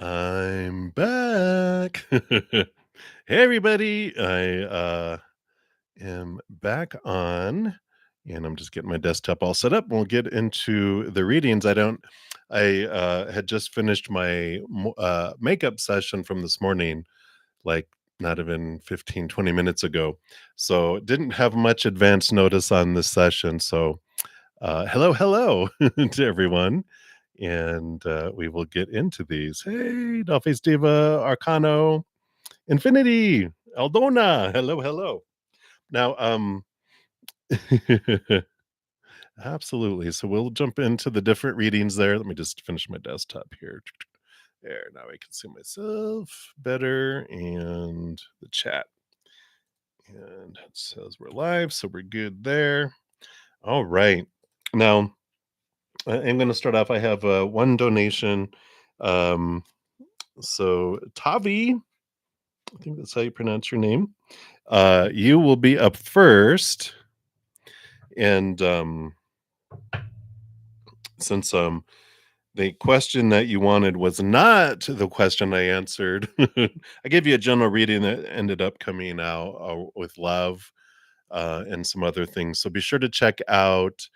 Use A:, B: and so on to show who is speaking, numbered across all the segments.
A: I'm back. Hey everybody. I am back on and I'm just getting my desktop all set up. We'll get into the readings. I had just finished my makeup session from this morning, like not even 15, 20 minutes ago. So didn't have much advance notice on this session. So hello to everyone. And we will get into these. Hey, Dollface Diva, Arcano, Infinity, Aldona. Hello. Now, absolutely. So we'll jump into the different readings there. Let me just finish my desktop here. There, now I can see myself better and the chat. And it says we're live, so we're good there. All right. Now, I'm going to start off. I have one donation. Um, so, Tavi, I think that's how you pronounce your name. You will be up first. And since the question that you wanted was not the question I answered, I gave you a general reading that ended up coming out with love and some other things. So be sure to check out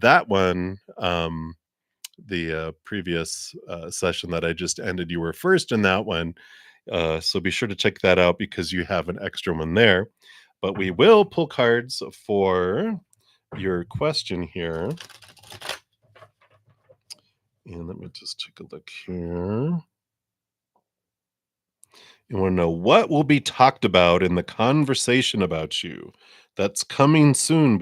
A: that one. The previous session that I just ended, you were first in that one. So be sure to check that out because you have an extra one there. But we will pull cards for your question here. And let me just take a look here. You want to know what will be talked about in the conversation about you that's coming soon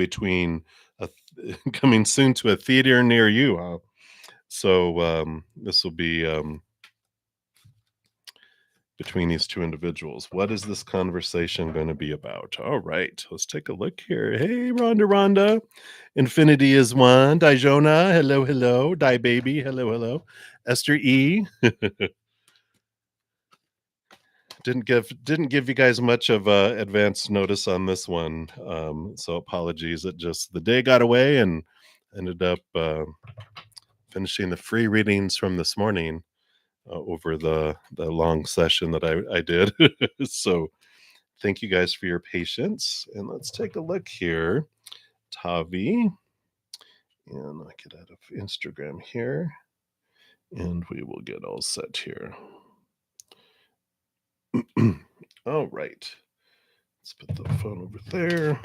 A: coming soon to a theater near you. Huh? So this will be between these two individuals. What is this conversation going to be about? All right, let's take a look here. Hey, Rhonda. Infinity is one. Dijona, hello. Die Baby, hello. Esther E. didn't give you guys much of advance notice on this one, so apologies. It just the day got away and ended up finishing the free readings from this morning over the long session that I did. So thank you guys for your patience. And let's take a look here. Tavi. And I get out of Instagram here. And we will get all set here. All right. Let's put the phone over there.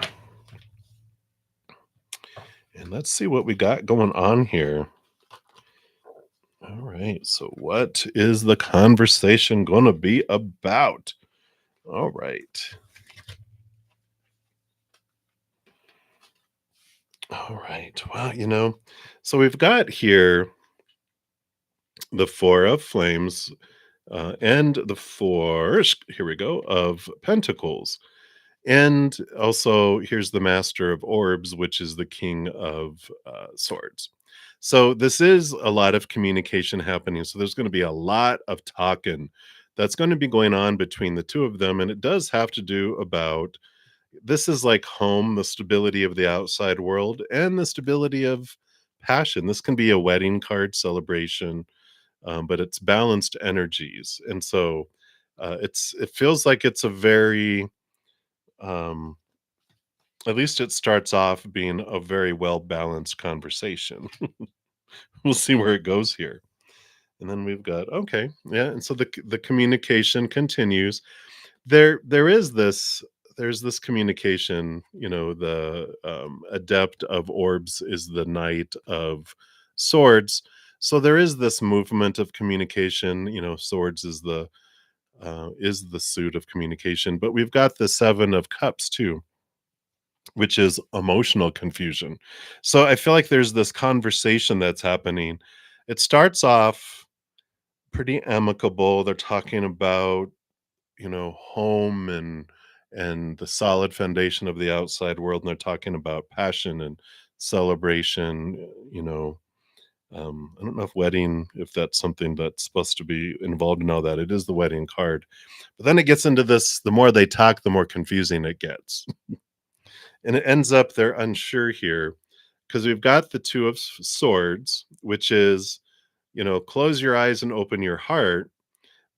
A: And let's see what we got going on here. All right. So, what is the conversation going to be about? All right. Well, so we've got here the Four of Flames and the Four, here we go, of Pentacles. And also, here's the Master of Orbs, which is the King of Swords. So this is a lot of communication happening. So there's going to be a lot of talking that's going to be going on between the two of them. And it does have to do about, this is like home, the stability of the outside world, and the stability of passion. This can be a wedding card celebration, but it's balanced energies. And so it feels like it's a very, um, at least it starts off being a very well balanced conversation. We'll see where it goes here. And then we've got, okay, yeah, and so the communication continues. There is this, there's this communication. The adept of orbs is the knight of swords. So there is this movement of communication. Swords is the suit of communication, but we've got the Seven of Cups too, which is emotional confusion. So I feel like there's this conversation that's happening. It starts off pretty amicable. They're talking about, home and the solid foundation of the outside world, and they're talking about passion and celebration. I don't know if that's something that's supposed to be involved in all that. It is the wedding card, but then it gets into this. The more they talk, the more confusing it gets. And it ends up they're unsure here because we've got the Two of Swords, which is, close your eyes and open your heart.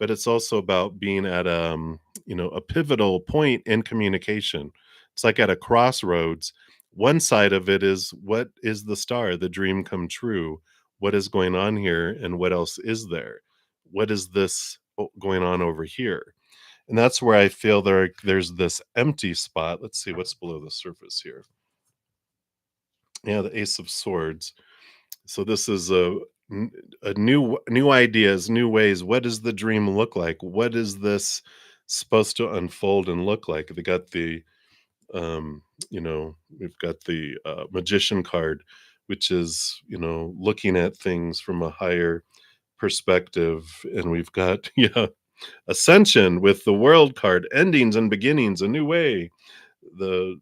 A: but it's also about being at, a pivotal point in communication. It's like at a crossroads. One side of it is, what is the star, the dream come true? What is going on here, and what else is there? What is this going on over here? And that's where I feel there's this empty spot. Let's see what's below the surface here. Yeah, the Ace of Swords. So this is n- a new ideas, new ways. What does the dream look like? What is this supposed to unfold and look like? They got the we've got the magician card, which is, looking at things from a higher perspective, and we've got yeah, ascension with the world card, endings and beginnings, a new way. The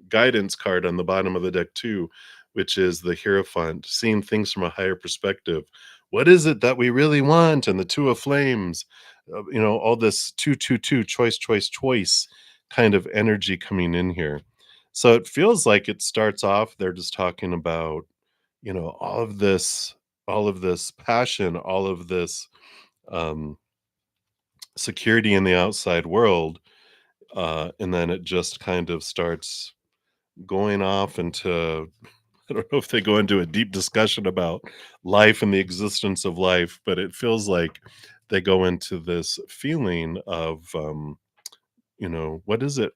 A: guidance card on the bottom of the deck too, which is the Hierophant, seeing things from a higher perspective. What is it that we really want? And the Two of Flames, all this two, two, two, choice, choice, choice kind of energy coming in here. So it feels like it starts off, they're just talking about, all of this passion, all of this um, security in the outside world. And then it just kind of starts going off into I don't know if they go into a deep discussion about life and the existence of life, but it feels like they go into this feeling of, what does it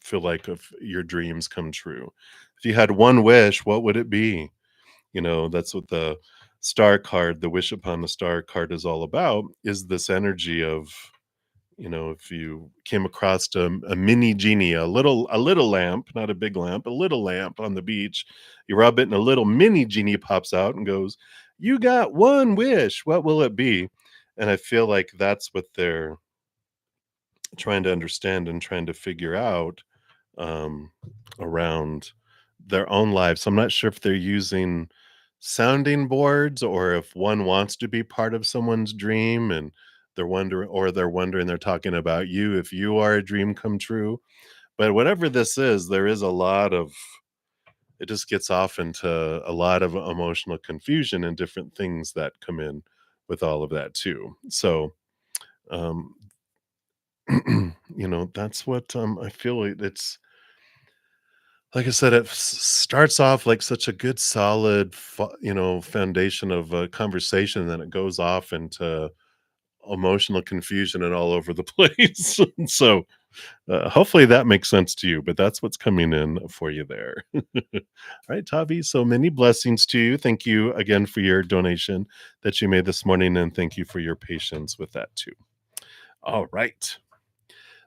A: feel like if your dreams come true? If you had one wish, what would it be? That's what the star card, the wish upon the star card is all about, is this energy of, if you came across a mini genie, a little lamp, not a big lamp, a little lamp on the beach, you rub it and a little mini genie pops out and goes, "You got one wish. What will it be?" And I feel like that's what they're trying to understand and trying to figure out um, around their own lives. So I'm not sure if they're using sounding boards or if one wants to be part of someone's dream and they're wondering, they're talking about you if you are a dream come true. But whatever this is, there is a lot of it just gets off into a lot of emotional confusion and different things that come in with all of that too. So um that's what I feel like like I said, it starts off like such a good solid foundation of a conversation, and then it goes off into emotional confusion and all over the place. So hopefully that makes sense to you, but that's what's coming in for you there. All right, Tavi, so many blessings to you. Thank you again for your donation that you made this morning, and thank you for your patience with that too. All right.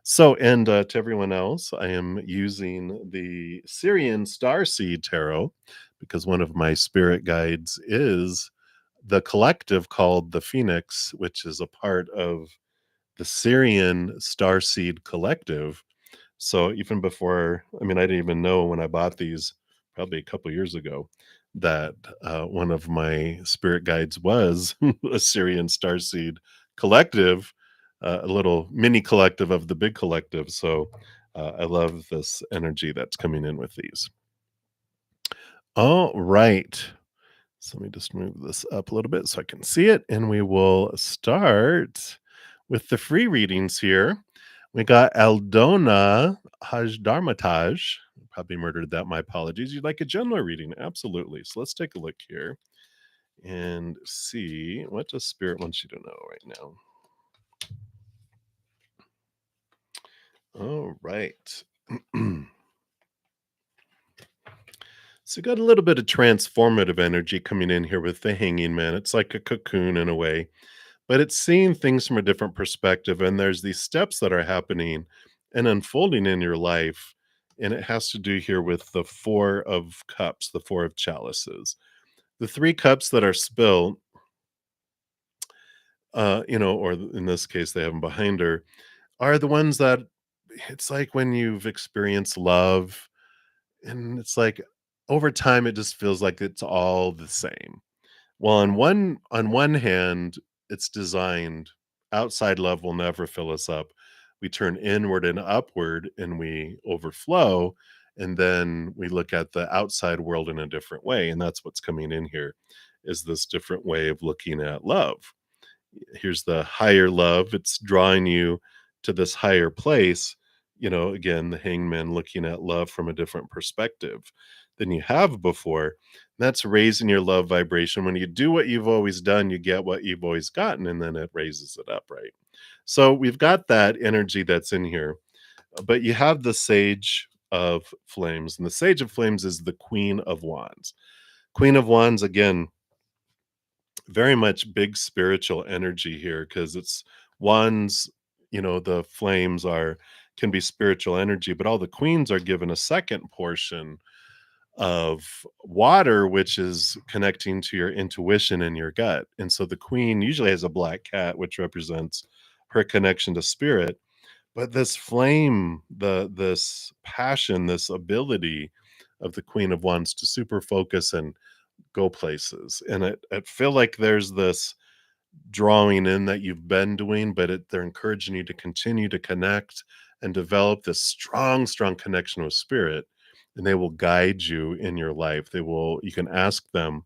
A: So, and to everyone else, I am using the Syrian Starseed Tarot because one of my spirit guides is the collective called the Phoenix, which is a part of the Syrian Starseed Collective. So, even before, I mean, I didn't even know when I bought these probably a couple years ago that one of my spirit guides was a Syrian Starseed Collective, a little mini collective of the big collective. So I love this energy that's coming in with these. All right. So let me just move this up a little bit so I can see it. And we will start with the free readings here. We got Aldona Hajdarmataj. Probably murdered that. My apologies. You'd like a general reading? Absolutely. So let's take a look here and see what does Spirit wants you to know right now. All right. So, got a little bit of transformative energy coming in here with the Hanging Man. It's like a cocoon in a way, but it's seeing things from a different perspective. And there's these steps that are happening and unfolding in your life. And it has to do here with the Four of Cups, the Four of Chalices. The three cups that are spilled, or in this case, they have them behind her, are the ones that it's like when you've experienced love. And it's like over time, it just feels like it's all the same. Well, on one hand, it's designed outside love will never fill us up. We turn inward and upward and we overflow. And then we look at the outside world in a different way. And that's what's coming in here is this different way of looking at love. Here's the higher love. It's drawing you to this higher place. Again, the hangman looking at love from a different perspective than you have before. That's raising your love vibration. When you do what you've always done, you get what you've always gotten, and then it raises it up, right? So we've got that energy that's in here, but you have the Sage of Flames, and the Sage of Flames is the Queen of Wands. Queen of Wands, again, very much big spiritual energy here because it's wands. The flames are can be spiritual energy, but all the queens are given a second portion of water, which is connecting to your intuition and your gut. And so the queen usually has a black cat, which represents her connection to spirit. But this flame, this passion, this ability of the Queen of Wands to super focus and go places. And I feel like there's this drawing in that you've been doing, but they're encouraging you to continue to connect and develop this strong, strong connection with spirit. And they will guide you in your life. You can ask them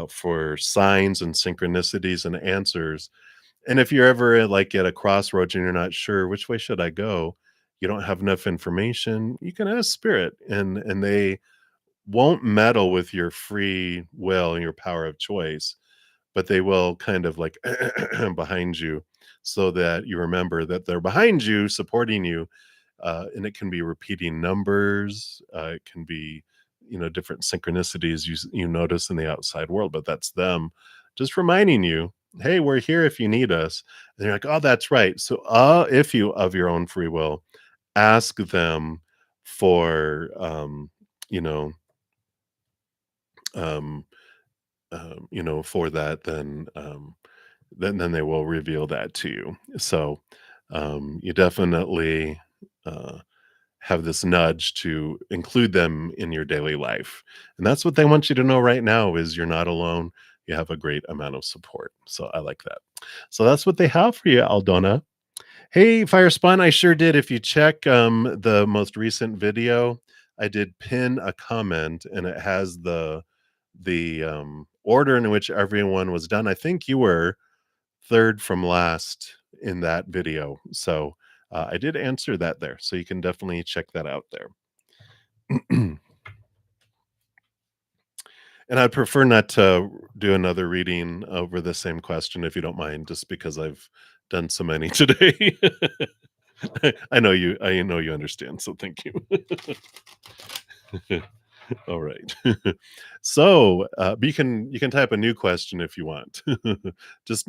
A: for signs and synchronicities and answers. And if you're ever like at a crossroads and you're not sure which way should I go, you don't have enough information, you can ask spirit, and they won't meddle with your free will and your power of choice, but they will kind of like behind you so that you remember that they're behind you, supporting you. And it can be repeating numbers. It can be, different synchronicities you notice in the outside world, but that's them just reminding you, hey, we're here if you need us. And you're like, oh, that's right. So, if you of your own free will, ask them for, you know, um, for that, then they will reveal that to you. So you definitely uh, have this nudge to include them in your daily life, and that's what they want you to know right now is you're not alone. You have a great amount of support. So I like that. So that's what they have for you, Aldona. Hey, Fire Spawn, I sure did. If you check the most recent video, I did pin a comment, and it has the order in which everyone was done. I think you were third from last in that video. So I did answer that there. So you can definitely check that out there. And I'd prefer not to do another reading over the same question if you don't mind, just because I've done so many today. I know you understand, so thank you. All right. So, but you can type a new question if you want. Just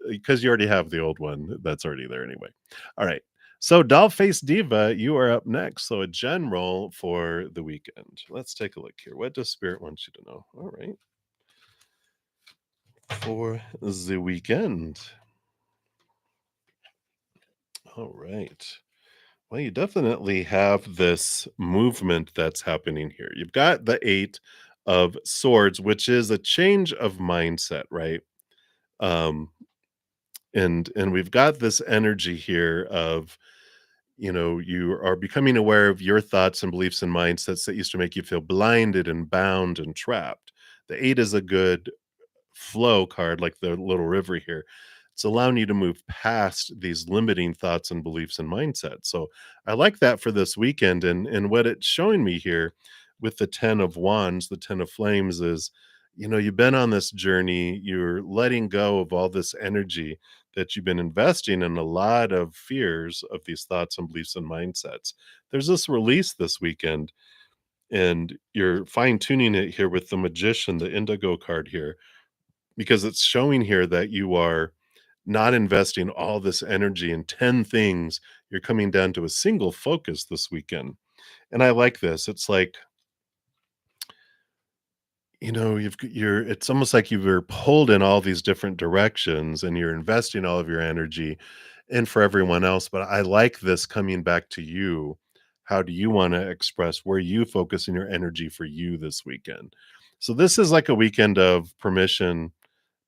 A: because you already have the old one that's already there anyway. All right. So, Doll Face Diva, you are up next. So, a general for the weekend. Let's take a look here. What does Spirit want you to know? All right. For the weekend. All right. Well, you definitely have this movement that's happening here. You've got the 8 of swords, which is a change of mindset, right? Um, and we've got this energy here of, you are becoming aware of your thoughts and beliefs and mindsets that used to make you feel blinded and bound and trapped. The 8 is a good flow card, like the little river here. It's allowing you to move past these limiting thoughts and beliefs and mindsets. So I like that for this weekend. And what it's showing me here with the 10 of wands, the 10 of flames is, you've been on this journey, you're letting go of all this energy that you've been investing in a lot of fears of these thoughts and beliefs and mindsets. There's this release this weekend, and you're fine tuning it here with the magician, the indigo card here, because it's showing here that you are not investing all this energy in 10 things. You're coming down to a single focus this weekend. And I like this. It's like, it's almost like you were pulled in all these different directions and you're investing all of your energy in for everyone else. But I like this coming back to you. How do you want to express where you focus in your energy for you this weekend? So this is like a weekend of permission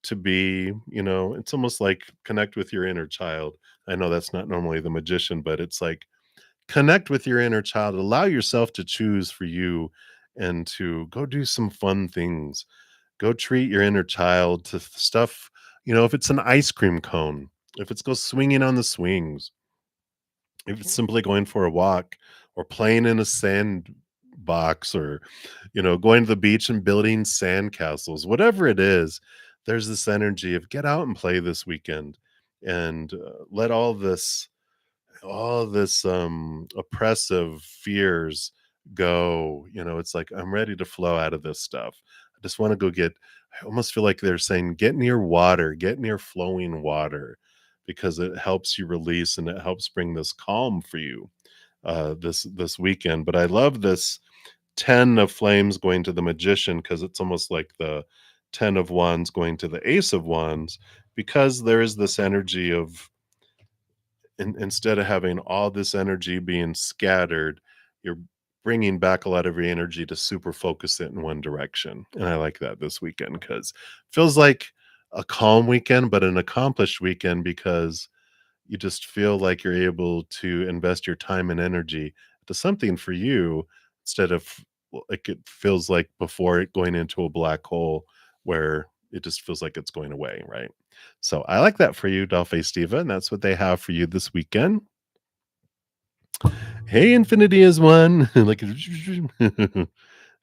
A: to be, it's almost like connect with your inner child. I know that's not normally the magician, but it's like connect with your inner child. Allow yourself to choose for you and to go do some fun things. Go treat your inner child to stuff. If it's an ice cream cone, if it's go swinging on the swings, if it's simply going for a walk or playing in a sand box or, going to the beach and building sand castles, whatever it is, there's this energy of get out and play this weekend and let all this oppressive fears go. It's like I'm ready to flow out of this stuff. I just want to go get I almost feel like they're saying get near water, get near flowing water because it helps you release and it helps bring this calm for you this weekend. But I love this 10 of flames going to the magician because it's almost like the 10 of wands going to the ace of wands because there is this energy of instead of having all this energy being scattered, you're bringing back a lot of your energy to super focus it in one direction. And I like that this weekend because feels like a calm weekend, but an accomplished weekend because you just feel like you're able to invest your time and energy to something for you instead of like it feels like before it going into a black hole where it just feels like it's going away, right? So I like that for you, Dolphin Steva, and that's what they have for you this weekend. Hey, Infinity is one. Like, I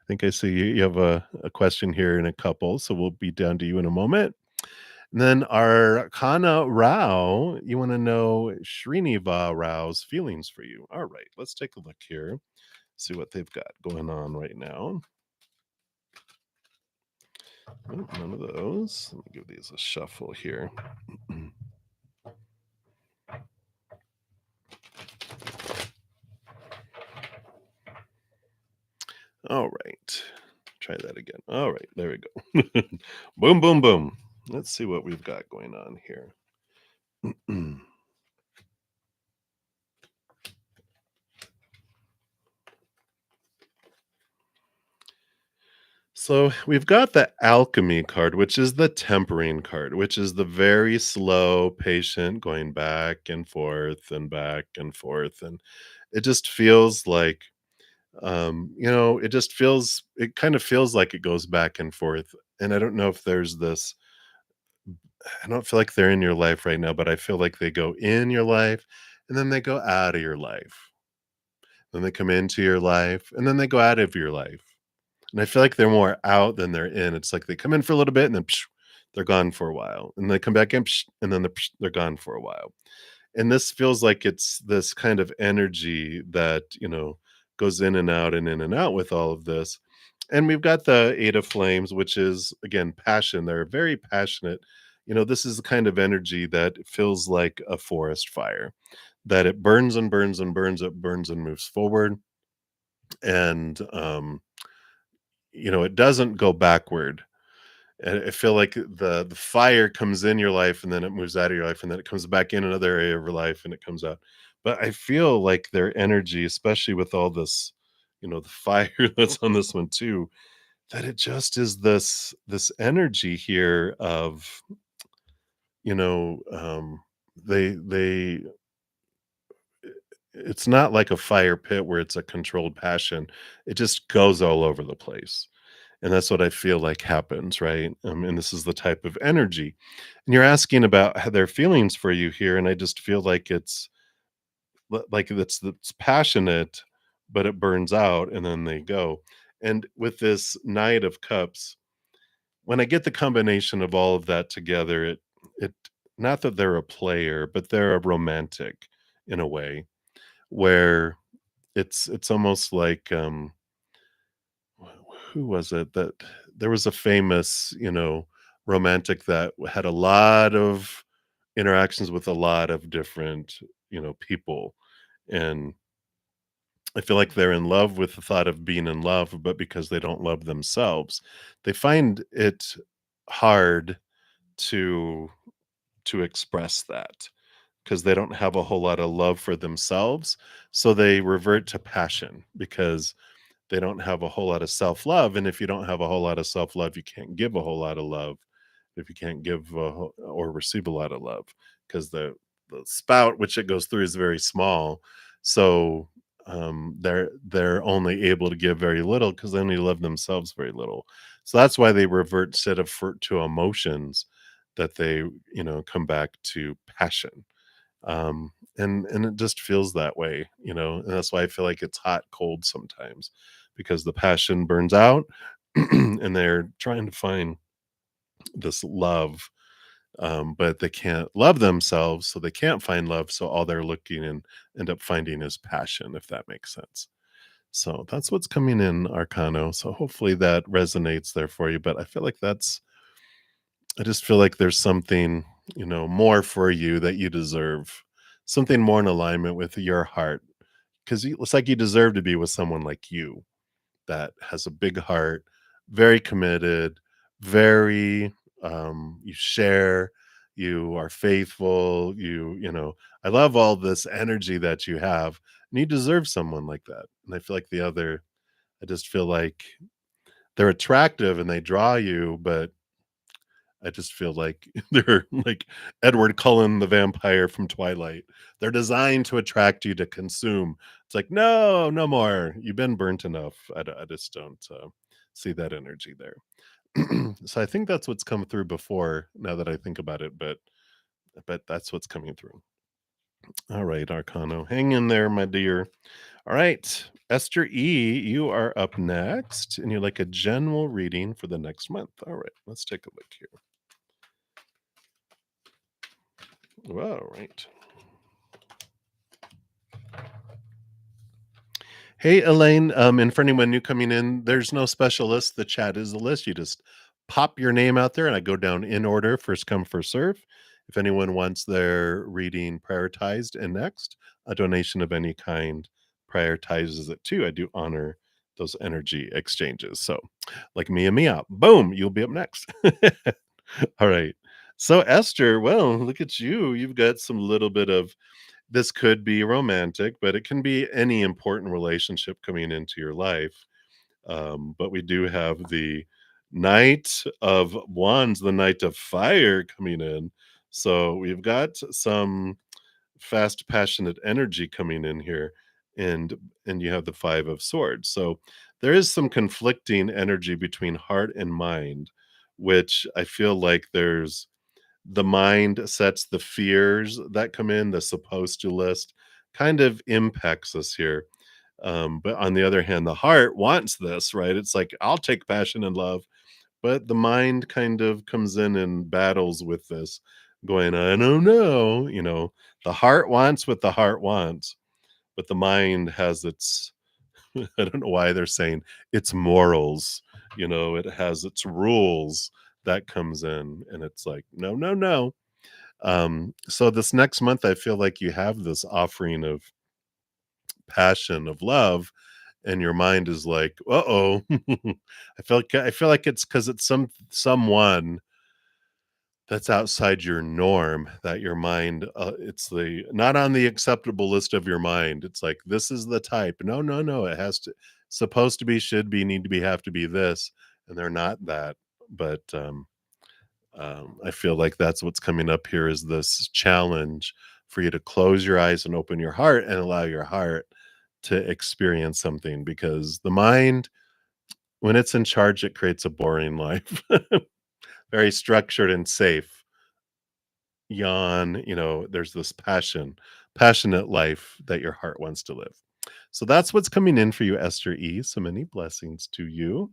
A: think I see you have a question here in a couple, so we'll be down to you in a moment. And then our Kana Rao, you want to know Srinivas Rao's feelings for you. All right, let's take a look here, see what they've got going on right now. Oh, none of those. Let me give these a shuffle here. All right. Try that again. All right, there we go. Boom, boom, boom. Let's see what we've got going on here. So we've got the alchemy card, which is the tempering card, which is the very slow, patient going back and forth and back and forth. And it just feels like, it kind of feels like it goes back and forth. And I don't know if there's this, I don't feel like they're in your life right now, but I feel like they go in your life and then they go out of your life. Then they come into your life and then they go out of your life. And I feel like they're more out than they're in. It's like they come in for a little bit and then they're gone for a while. And they come back in and then they're gone for a while. And this feels like it's this kind of energy that, goes in and out with all of this. And we've got the Eight of Flames, which is again passion. They're very passionate. This is the kind of energy that feels like a forest fire, that it burns and burns and burns, it burns and moves forward. And it doesn't go backward. And I feel like the fire comes in your life and then it moves out of your life and then it comes back in another area of your life and it comes out. But I feel like their energy, especially with all this, the fire that's on this one too, that it just is this energy here of, you know, um, they it's not like a fire pit where it's a controlled passion. It just goes all over the place. And that's what I feel like happens, right? And this is the type of energy. And you're asking about how their feelings for you here, and I just feel like like it's passionate, but it burns out and then they go. And with this Knight of Cups, when I get the combination of all of that together, it not that they're a player, but they're a romantic in a way where it's almost like who was it that there was a famous, romantic that had a lot of interactions with a lot of different, people. And I feel like they're in love with the thought of being in love, but because they don't love themselves, they find it hard to express that because they don't have a whole lot of love for themselves. So they revert to passion because they don't have a whole lot of self-love, and if you don't have a whole lot of self-love, you can't give a whole lot of love. If you can't give or receive a lot of love, because the spout which it goes through is very small, so they're only able to give very little because they only love themselves very little. So that's why they revert instead of to emotions. that they, come back to passion. And it just feels that way, and that's why I feel like it's hot, cold sometimes because the passion burns out and they're trying to find this love, but they can't love themselves, so they can't find love. So all they're looking and end up finding is passion, if that makes sense. So that's what's coming in Arcano. So hopefully that resonates there for you. But I just feel like there's something, more for you that you deserve, something more in alignment with your heart. Because it's like you deserve to be with someone like you that has a big heart, very committed, very you share, you are faithful, I love all this energy that you have, and you deserve someone like that. And I feel like I just feel like they're attractive and they draw you, but I just feel like they're like Edward Cullen, the vampire from Twilight. They're designed to attract you to consume. It's like, no, no more. You've been burnt enough. I just don't see that energy there. So I think that's what's come through before. Now that I think about it, but that's what's coming through. All right, Arcano, hang in there, my dear. All right, Esther E, you are up next, and you're like a general reading for the next month. All right, let's take a look here. All right. Hey, Elaine. And for anyone new coming in, there's no special list. The chat is the list. You just pop your name out there, and I go down in order, first come, first serve. If anyone wants their reading prioritized and next, a donation of any kind prioritizes it too. I do honor those energy exchanges. So, like Mia, boom, you'll be up next. All right. So, Esther, well, look at you. You've got some little bit of this could be romantic, but it can be any important relationship coming into your life. But we do have the Knight of Wands, the Knight of Fire coming in. So we've got some fast, passionate energy coming in here, and you have the Five of Swords. So there is some conflicting energy between heart and mind, which I feel like the mind sets the fears that come in, the supposed to list kind of impacts us here. But on the other hand, the heart wants this, right? It's like, I'll take passion and love, but the mind kind of comes in and battles with this, going, I don't know, the heart wants what the heart wants, but the mind has its, I don't know why they're saying its morals, it has its rules that comes in, and it's like, no, no, no. So this next month, I feel like you have this offering of passion, of love, and your mind is like, "Uh-oh." I feel like it's because it's someone that's outside your norm that your mind, it's the not on the acceptable list of your mind. It's like, "This is the type." No, no, no, it has to supposed to be, should be, need to be, have to be this, and they're not that. But, I feel like that's what's coming up here is this challenge for you to close your eyes and open your heart and allow your heart to experience something, because the mind, when it's in charge, it creates a boring life. Very structured and safe. Yawn, there's this passionate life that your heart wants to live. So that's what's coming in for you, Esther E. So many blessings to you.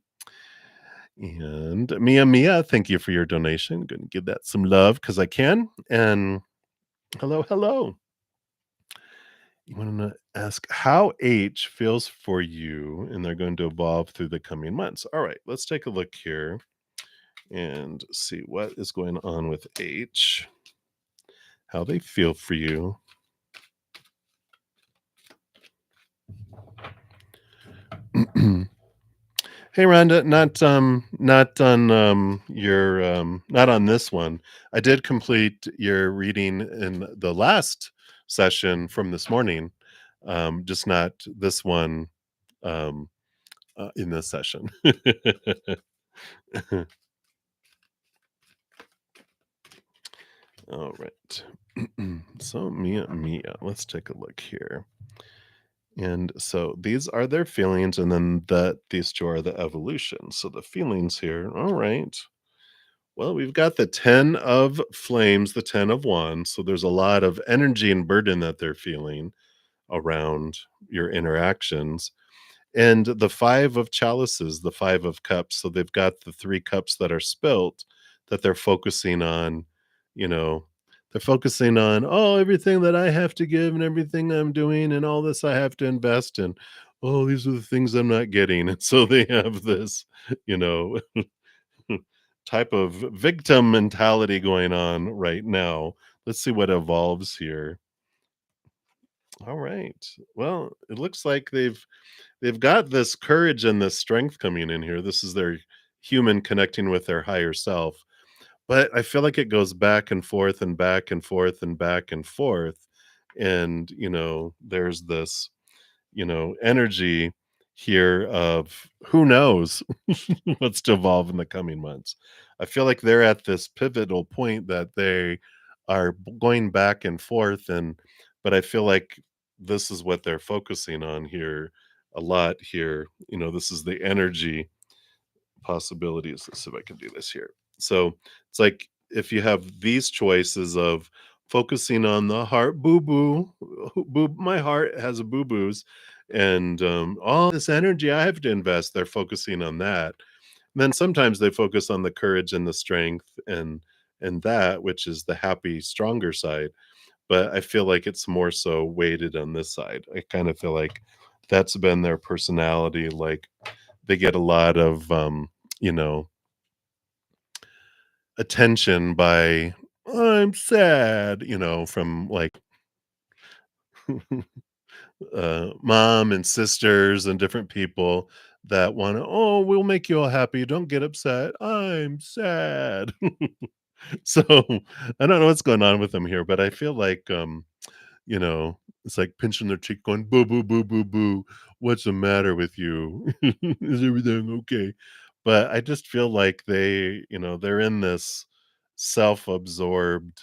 A: And Mia, thank you for your donation. Gonna give that some love because I can. And hello, hello. You want to ask how H feels for you, and they're going to evolve through the coming months. All right, let's take a look here and see what is going on with H, how they feel for you. Hey Rhonda, not on this one. I did complete your reading in the last session from this morning, just not this one, in this session. All right. So Mia, let's take a look here. And so these are their feelings, and then these two are the evolution. So the feelings here, all right. Well, we've got the 10 of flames, the 10 of wands, so there's a lot of energy and burden that they're feeling around your interactions. And the 5 of chalices, the 5 of cups, so they've got the 3 cups that are spilt that they're focusing on, you know, they're focusing on, "Oh, everything that I have to give and everything I'm doing and all this I have to invest in. Oh, these are the things I'm not getting." And so they have this, you know, type of victim mentality going on right now. Let's see what evolves here. All right. Well, it looks like they've got this courage and this strength coming in here. This is their human connecting with their higher self. But I feel like it goes back and forth and back and forth and back and forth. And, there's this, energy here of who knows what's to evolve in the coming months. I feel like they're at this pivotal point that they are going back and forth, but I feel like this is what they're focusing on here a lot here. This is the energy possibilities. Let's see if I can do this here. So it's like if you have these choices of focusing on the heart, boo boo, boo, my heart has a boo boos, and all this energy I have to invest, they're focusing on that. And then sometimes they focus on the courage and the strength and that which is the happy, stronger side. But I feel like it's more so weighted on this side. I kind of feel like that's been their personality. Like they get a lot of you know, attention by I'm sad, from like mom and sisters and different people that want to, oh, we'll make you all happy. Don't get upset. I'm sad. So I don't know what's going on with them here, but I feel like it's like pinching their cheek, going, boo, boo, boo, boo, boo. What's the matter with you? Is everything okay? But I just feel like they're in this self-absorbed,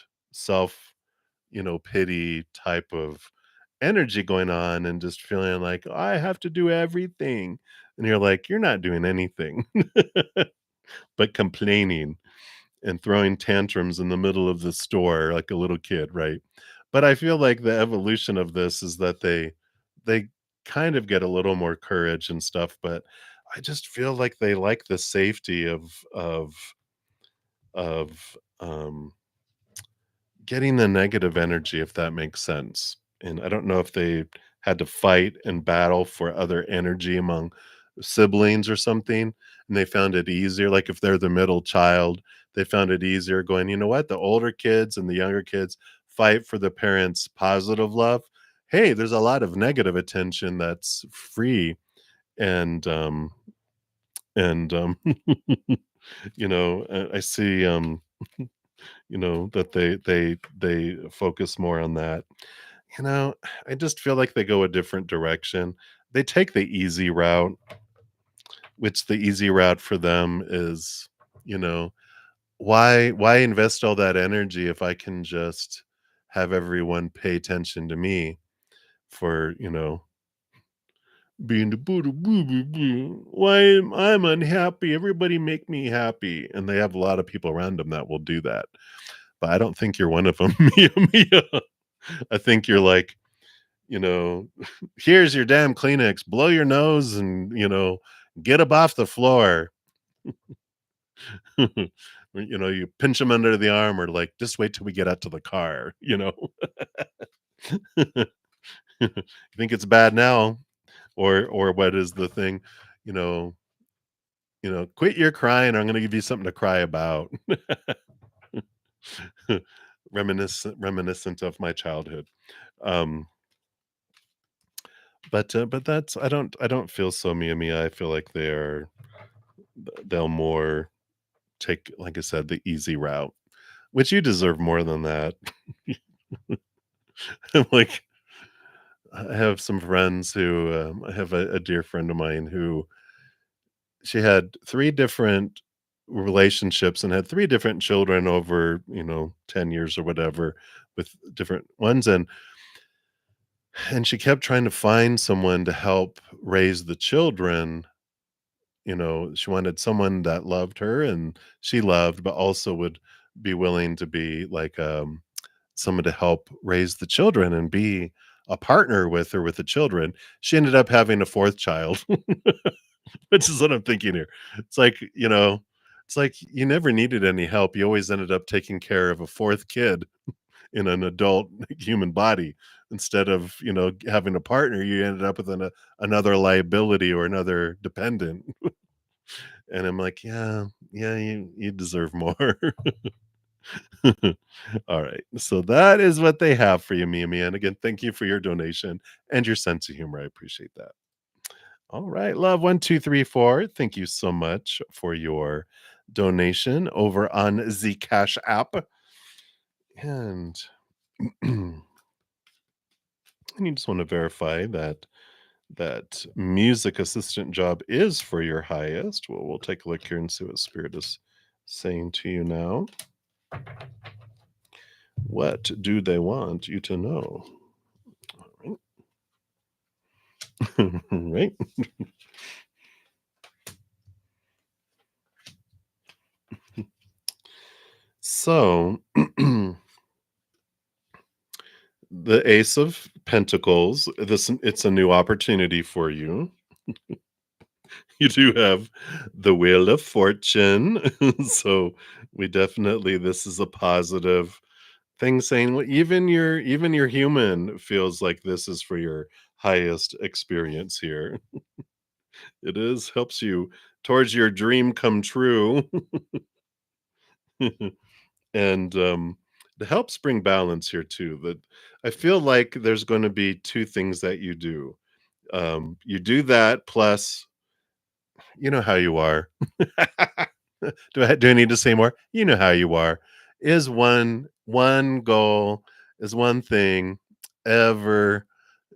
A: pity type of energy going on and just feeling like I have to do everything. And you're like, you're not doing anything but complaining and throwing tantrums in the middle of the store like a little kid, right? But I feel like the evolution of this is that they kind of get a little more courage and stuff, but I just feel like they like the safety of getting the negative energy, if that makes sense. And I don't know if they had to fight and battle for other energy among siblings or something, and they found it easier. Like if they're the middle child, they found it easier going, you know what? The older kids and the younger kids fight for the parents' positive love. Hey, there's a lot of negative attention that's free and I see that they focus more on that. You know, I just feel like they go a different direction. They take the easy route, which the easy route for them is, you know, why invest all that energy if I can just have everyone pay attention to me for, being the Buddha, boo, boo, boo. Why am I'm unhappy? Everybody make me happy. And they have a lot of people around them that will do that. But I don't think you're one of them, Mia Mia. I think you're like, you know, here's your damn Kleenex, blow your nose and, get up off the floor. You pinch them under the arm or like, just wait till we get out to the car, You think it's bad now? Or what is the thing? You know, quit your crying, or I'm gonna give you something to cry about. Reminiscent of my childhood. Um, but that's I don't feel so Mia Mia. I feel like they'll more take, like I said, the easy route, which you deserve more than that. Like, I have some friends who, I have a dear friend of mine who she had 3 different relationships and had 3 different children over, 10 years or whatever with different ones, and she kept trying to find someone to help raise the children, she wanted someone that loved her and she loved, but also would be willing to be like, someone to help raise the children and be a partner with her with the children. She ended up having a 4th child, which is what I'm thinking here. It's like, it's like you never needed any help. You always ended up taking care of a 4th kid in an adult human body. Instead of, having a partner, you ended up with another liability or another dependent. And I'm like, yeah, yeah, you deserve more. All right. So that is what they have for you, Mia Mia. And again, thank you for your donation and your sense of humor. I appreciate that. All right, love 1234. Thank you so much for your donation over on the Cash App. And and you just want to verify that music assistant job is for your highest. Well, we'll take a look here and see what Spirit is saying to you now. What do they want you to know? All right. Right. So the Ace of Pentacles, it's a new opportunity for you. You do have the Wheel of Fortune. So we definitely this is a positive thing saying, well, even your human feels like this is for your highest experience here. It is helps you towards your dream come true. And it helps bring balance here too. That I feel like there's going to be two things that you do. You do that plus you know how you are. Do I need to say more? You know how you are. Is one goal, is one thing ever,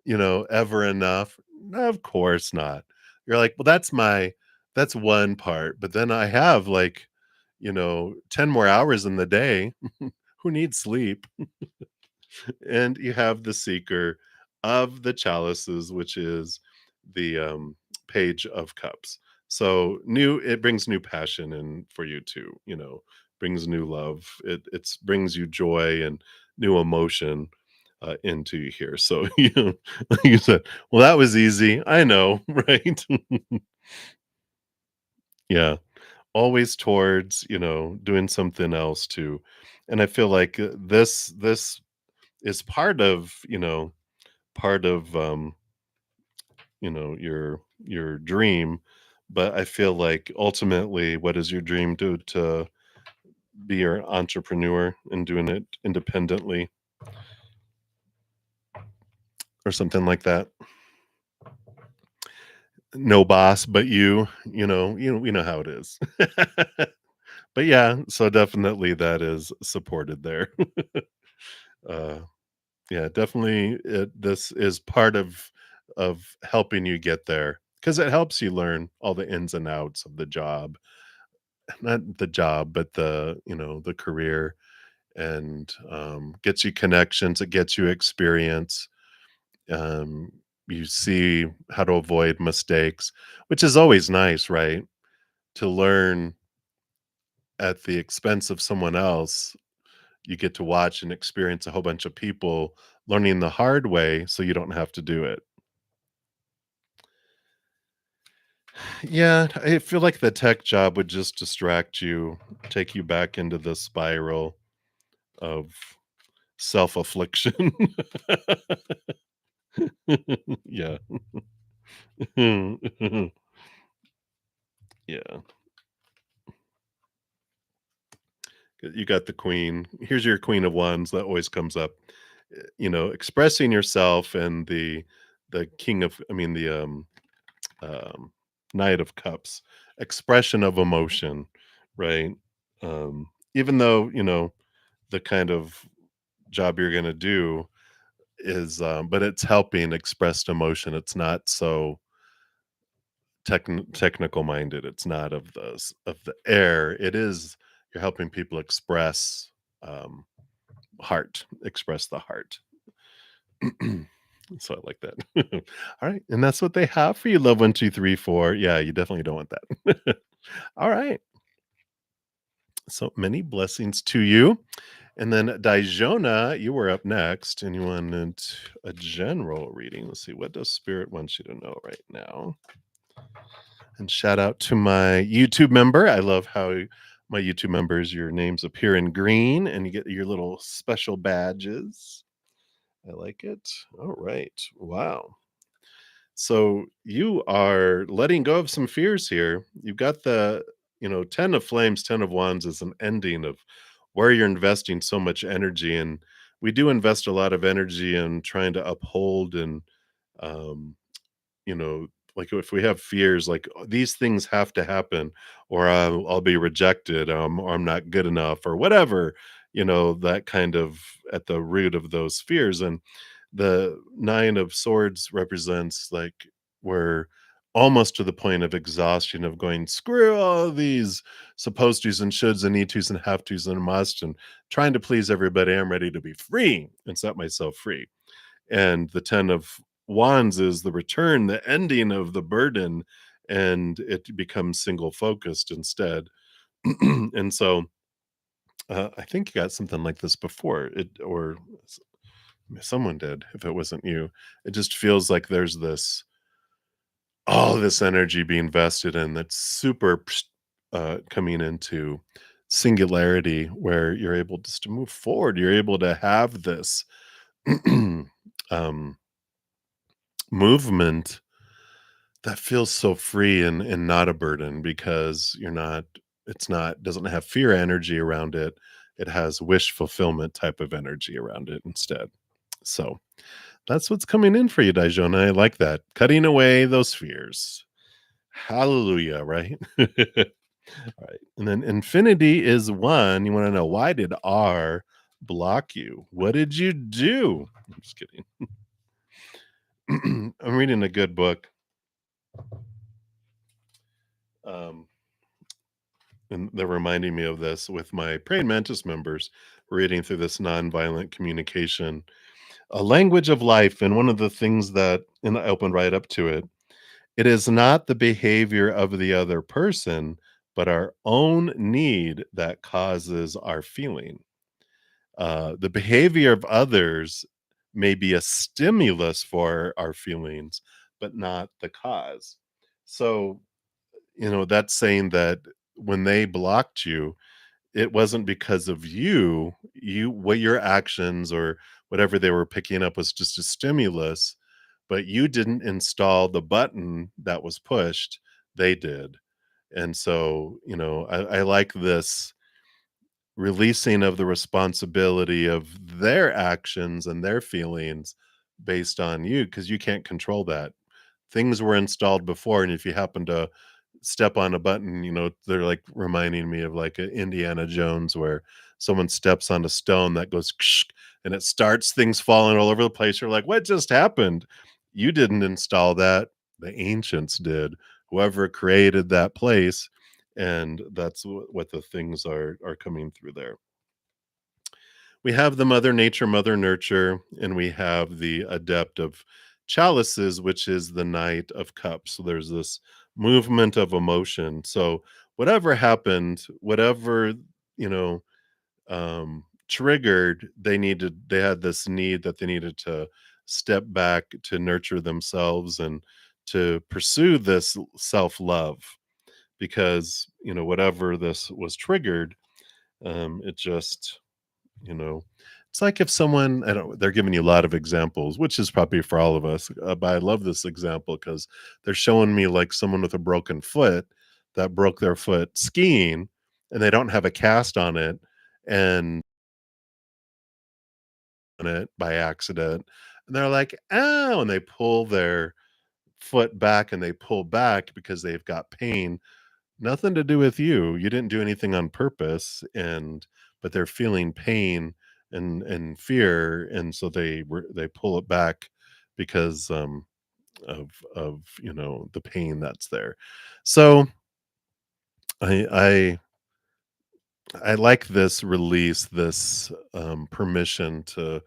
A: ever enough? No, of course not. You're like, well, that's one part, but then I have like, 10 more hours in the day. Who needs sleep? And you have the seeker of the chalices, which is the page of cups. So it brings new passion in for you too, brings new love. It brings you joy and new emotion into you here. So like you said, well, that was easy. I know, right? Yeah, always towards doing something else too. And I feel like this is part of your dream, but I feel like ultimately what does your dream do to be your entrepreneur and doing it independently or something like that? No boss but we know how it is. But yeah, so definitely that is supported there. uh yeah, definitely this is part of helping you get there because it helps you learn all the ins and outs of the job, not the job, but the career, and gets you connections, it gets you experience. um you see how to avoid mistakes, which is always nice, right? To learn at the expense of someone else, you get to watch and experience a whole bunch of people learning the hard way so you don't have to do it. Yeah, I feel like the tech job would just distract you, take you back into the spiral of self-affliction. Yeah. Yeah. You got the queen. Here's your queen of wands that always comes up. Expressing yourself, and the king of I mean, the, um, knight of cups, expression of emotion, right? Even though, the kind of job you're gonna do is, but it's helping expressed emotion. It's not so technical minded. It's not of the air. It is you're helping people express, heart, express the heart. So I like that. All right, and that's what they have for you, love 1, 2, 3, 4. Yeah, you definitely don't want that. All right. So many blessings to you. And then Dijona, you were up next and you wanted a general reading. Let's see, what does Spirit want you to know right now? And shout out to my YouTube member. I love how my YouTube members, your names appear in green and you get your little special badges. I like it. All right. Wow. So you are letting go of some fears here. You've got the, 10 of flames, 10 of wands is an ending of where you're investing so much energy. And we do invest a lot of energy in trying to uphold and, um, you know, like if we have fears, like these things have to happen, or I'll be rejected, or I'm not good enough, or whatever, that kind of at the root of those fears. And the nine of swords represents like we're almost to the point of exhaustion of going screw all these supposed to's and shoulds and need to's and have to's and must and trying to please everybody. I'm ready to be free and set myself free. And the 10 of wands is the return, the ending of the burden, and it becomes single focused instead. And so I think you got something like this before it, or someone did. If it wasn't you, it just feels like there's this all this energy being vested in that's super coming into singularity where you're able just to move forward. You're able to have this um, movement that feels so free and not a burden because you're not it's not doesn't have fear energy around it. It has wish fulfillment type of energy around it instead. So that's what's coming in for you, Dajona. I like that. Cutting away those fears. Hallelujah, right? Right. And then infinity is one. You want to know why did R block you? What did you do? I'm just kidding. I'm reading a good book. Um, and they're reminding me of this with my praying mantis members reading through this nonviolent communication, a language of life. And one of the things that, and I opened right up to it, it is not the behavior of the other person, but our own need that causes our feeling. The behavior of others may be a stimulus for our feelings, but not the cause. So, that's saying that when they blocked you, it wasn't because of what your actions or whatever they were picking up was just a stimulus, but you didn't install the button that was pushed, they did. And so, I like this releasing of the responsibility of their actions and their feelings based on you because you can't control that. Things were installed before, and if you happen to step on a button, they're like reminding me of like a Indiana Jones where someone steps on a stone that goes and it starts things falling all over the place. You're like, what just happened? You didn't install that. The ancients did. Whoever created that place, and that's what the things are coming through there. We have the Mother Nature, Mother Nurture, and we have the Adept of Chalices, which is the Knight of Cups. So there's this movement of emotion. So whatever happened, whatever, you know, triggered, they had this need that they needed to step back to nurture themselves and to pursue this self-love because, whatever this was triggered, it just you know, it's like if someone, I don't, they're giving you a lot of examples, which is probably for all of us. But I love this example because they're showing me like someone with a broken foot that broke their foot skiing and they don't have a cast on it and on it by accident. And they're like, oh, and they pull their foot back and they pull back because they've got pain. Nothing to do with you. You didn't do anything on purpose, but they're feeling pain and fear, and so they pull it back because, of, the pain that's there. So I I like this release, this, permission to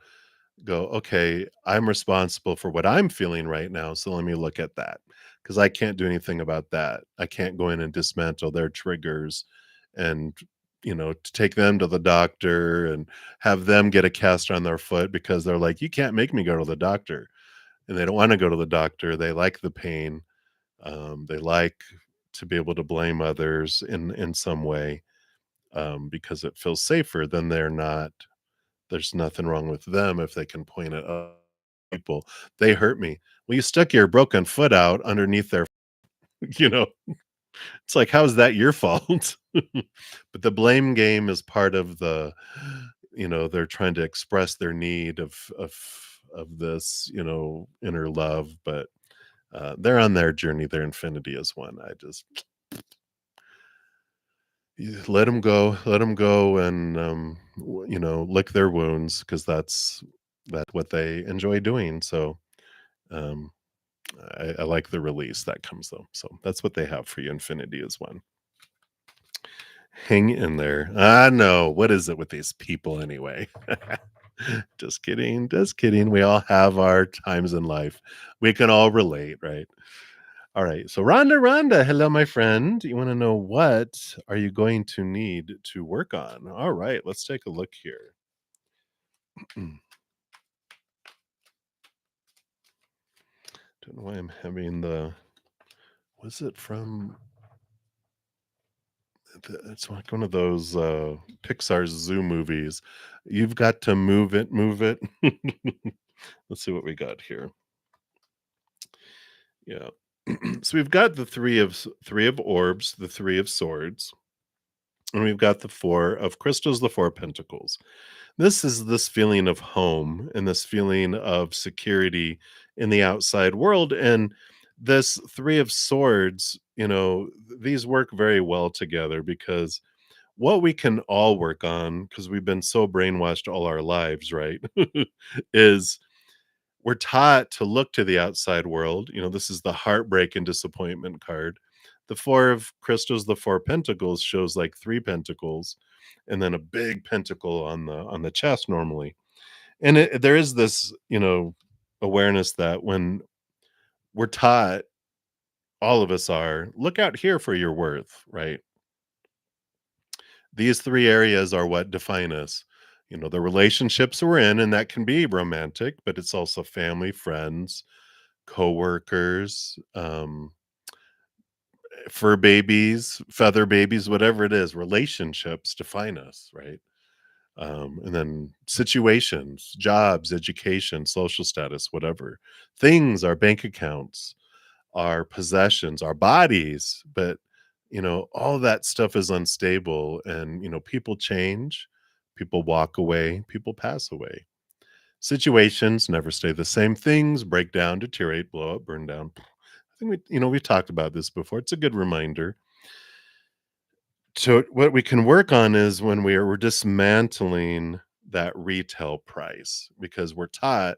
A: go, okay, I'm responsible for what I'm feeling right now. So let me look at that because I can't do anything about that. I can't go in and dismantle their triggers and, to take them to the doctor and have them get a cast on their foot because they're like, you can't make me go to the doctor. And they don't want to go to the doctor. They like the pain. They like to be able to blame others in some way because it feels safer. Then there's nothing wrong with them if they can point at other people. They hurt me. Well, you stuck your broken foot out underneath their you know, it's like, how is that your fault? But the blame game is part of they're trying to express their need of this, inner love, but they're on their journey. Their infinity is one. I just let them go and lick their wounds because that's what they enjoy doing. So um I like the release that comes though. So that's what they have for you. Infinity is one. Hang in there. I know. What is it with these people anyway? Just kidding. Just kidding. We all have our times in life. We can all relate, right? All right. So Rhonda, hello, my friend. You want to know what are you going to need to work on? All right, let's take a look here. Don't know why I'm having was it from it's like one of those Pixar Zoo movies. You've got to move it, move it. Let's see what we got here. Yeah. So we've got the three of orbs, the three of swords, and we've got the four of crystals, the four of pentacles. This is this feeling of home and this feeling of security in the outside world. And this three of swords, these work very well together because what we can all work on, because we've been so brainwashed all our lives, right? Is we're taught to look to the outside world. This is the heartbreak and disappointment card. The four of crystals, the four pentacles shows like three pentacles and then a big pentacle on the chest normally. And there is this, awareness that when we're taught, all of us are, look out here for your worth, right? These three areas are what define us. The relationships we're in, and that can be romantic, but it's also family, friends, coworkers, fur babies, feather babies, whatever it is, relationships define us, right? And then situations, jobs, education, social status, whatever. Things, our bank accounts, our possessions, our bodies, but all that stuff is unstable and people change, people walk away, people pass away. Situations never stay the same. Things break down, deteriorate, blow up, burn down. I think we've talked about this before. It's a good reminder. So what we can work on is when we're dismantling that retail price because we're taught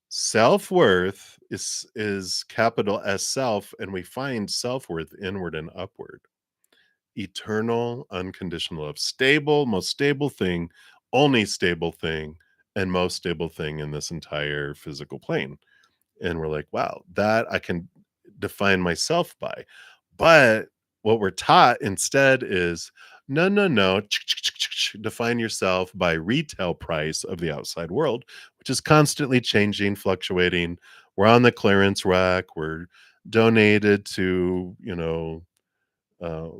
A: self-worth is capital S self, and we find self-worth inward and upward. Eternal, unconditional love. Stable, most stable thing, only stable thing, and most stable thing in this entire physical plane. And we're like, wow, that I can define myself by. But what we're taught instead is no, no, no. Define yourself by retail price of the outside world, which is constantly changing, fluctuating. We're on the clearance rack. We're donated to,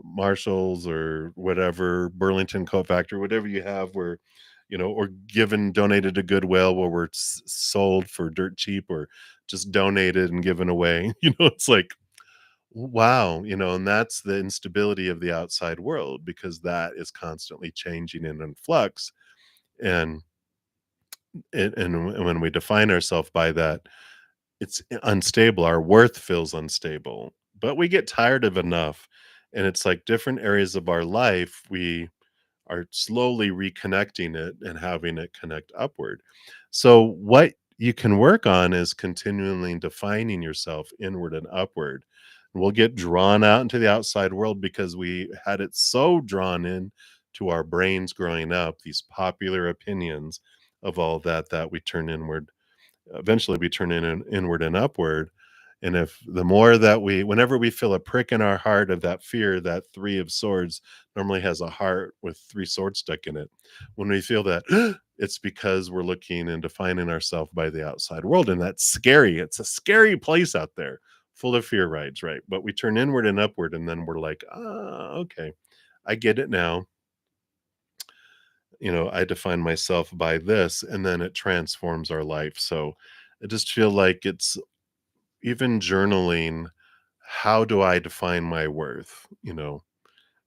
A: Marshalls or whatever, Burlington Coat Factory, whatever you have, where or given donated to Goodwill, where we're sold for dirt cheap, or just donated and given away. It's like wow, and that's the instability of the outside world because that is constantly changing and in flux. And when we define ourselves by that, it's unstable. Our worth feels unstable, but we get tired of enough. And it's like different areas of our life, we are slowly reconnecting it and having it connect upward. So, what you can work on is continually defining yourself inward and upward. We'll get drawn out into the outside world because we had it so drawn in to our brains growing up, these popular opinions of all that, that we turn inward. Eventually we turn inward and upward. And if the more that whenever we feel a prick in our heart of that fear, that three of swords normally has a heart with three swords stuck in it. When we feel that, it's because we're looking and defining ourselves by the outside world. And that's scary. It's a scary place out there, full of fear rides, right? But we turn inward and upward, and then we're like, okay, I get it now. I define myself by this, and then it transforms our life. So I just feel like it's even journaling. How do I define my worth?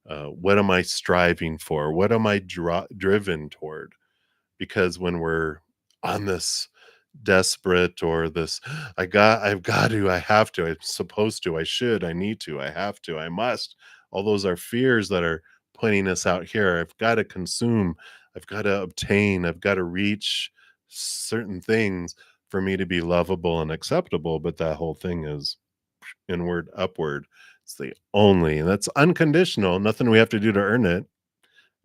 A: What am I striving for? What am I driven toward? Because when we're on this desperate, or this, I've got to, I have to, I'm supposed to, I should, I need to, I have to, I must. All those are fears that are pointing us out here. I've got to consume, I've got to obtain, I've got to reach certain things for me to be lovable and acceptable. But that whole thing is inward, upward. It's the only, and that's unconditional, nothing we have to do to earn it.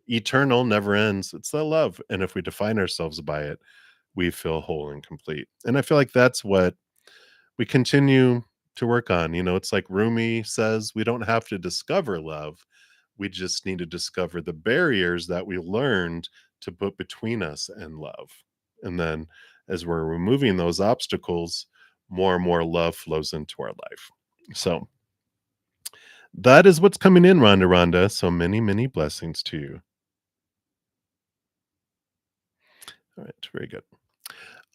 A: Eternal, never ends. It's the love. And if we define ourselves by it, we feel whole and complete. And I feel like that's what we continue to work on. It's like Rumi says, we don't have to discover love. We just need to discover the barriers that we learned to put between us and love. And then as we're removing those obstacles, more and more love flows into our life. So that is what's coming in, Rhonda. So many, many blessings to you. All right, very good.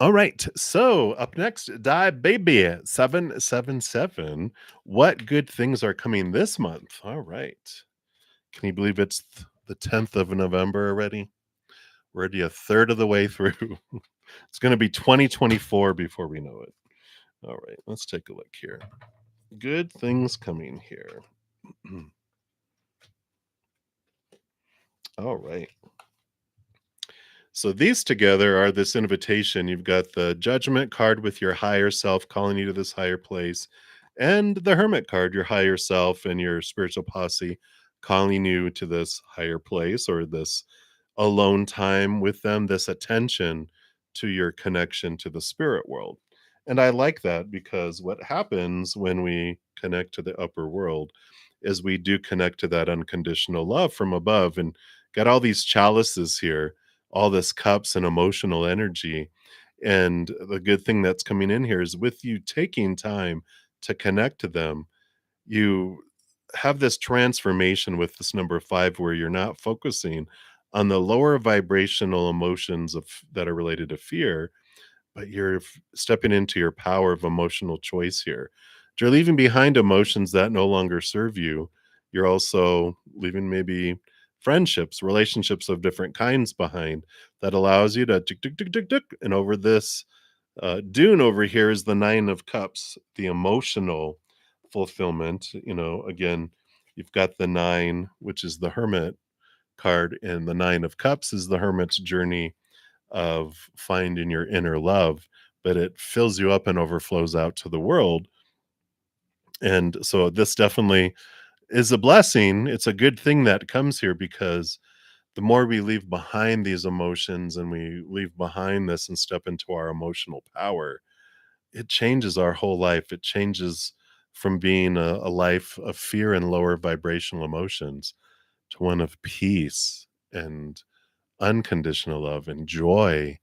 A: All right. So up next, Die Baby 777. What good things are coming this month? All right. Can you believe it's the 10th of November already? We're already a third of the way through. It's going to be 2024 before we know it. All right. Let's take a look here. Good things coming here. All right. So these together are this invitation. You've got the Judgment card with your higher self calling you to this higher place, and the Hermit card, your higher self and your spiritual posse calling you to this higher place, or this alone time with them, this attention to your connection to the spirit world. And I like that, because what happens when we connect to the upper world is we do connect to that unconditional love from above, and got all these chalices here, all this cups and emotional energy. And the good thing that's coming in here is, with you taking time to connect to them, you have this transformation with this number 5, where you're not focusing on the lower vibrational emotions of that are related to fear, but you're stepping into your power of emotional choice here. You're leaving behind emotions that no longer serve you. You're also leaving maybe friendships, relationships of different kinds behind, that allows you to tick, tick, tick, tick, tick. And over this dune over here is the 9 of cups, the emotional fulfillment. Again, you've got the 9, which is the hermit card, and the 9 of cups is the hermit's journey of finding your inner love, but it fills you up and overflows out to the world. And so this definitely is a blessing. It's a good thing that comes here, because the more we leave behind these emotions, and we leave behind this and step into our emotional power, it changes our whole life. It changes from being a life of fear and lower vibrational emotions to one of peace and unconditional love and joy,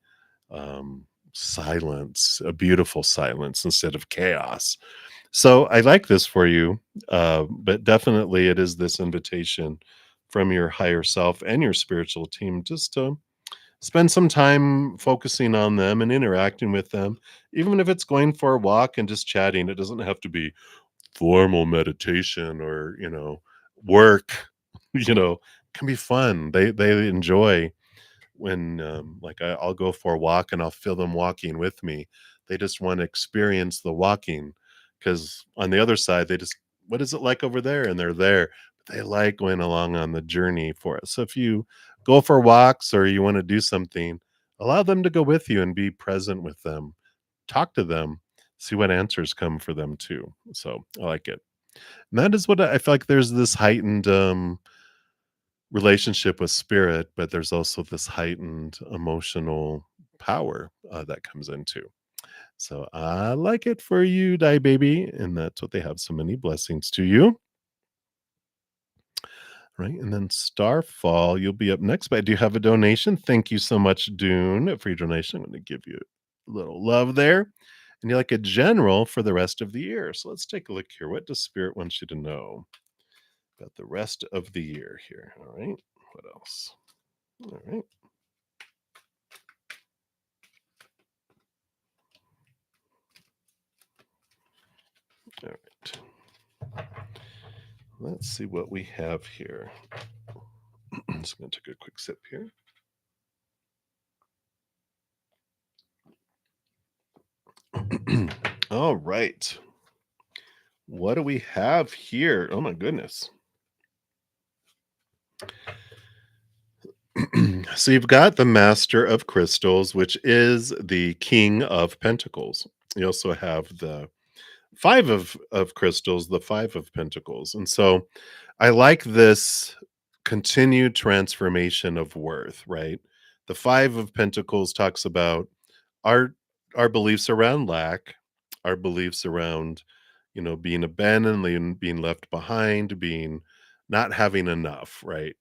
A: silence, a beautiful silence instead of chaos. So I like this for you, but definitely it is this invitation from your higher self and your spiritual team, just to spend some time focusing on them and interacting with them, even if it's going for a walk and just chatting. It doesn't have to be formal meditation or, work. It can be fun. They enjoy when, like, I'll go for a walk and I'll feel them walking with me. They just want to experience the walking, because on the other side, they just, what is it like over there? And they're there. But they like going along on the journey for us. So if you go for walks, or you want to do something, allow them to go with you and be present with them. Talk to them, see what answers come for them too. So I like it. And that is what I feel like. There's this heightened relationship with spirit, but there's also this heightened emotional power that comes into. So I like it for you, die baby, and that's what they have. So many blessings to you, right? And then Starfall, you'll be up next. But I do have a donation. Thank you so much, Dune, for your donation. I'm going to give you a little love there. And you're like a general for the rest of the year. So let's take a look here. What does Spirit want you to know about the rest of the year here? All right. What else? All right. All right. Let's see what we have here. I'm just going to take a quick sip here. All right. What do we have here? Oh my goodness. So you've got the Master of Crystals, which is the King of Pentacles. You also have the Five of Crystals, the Five of Pentacles. And so I like this continued transformation of worth, right? The Five of Pentacles talks about our our beliefs around lack, our beliefs around, being abandoned, being left behind, being not having enough, right?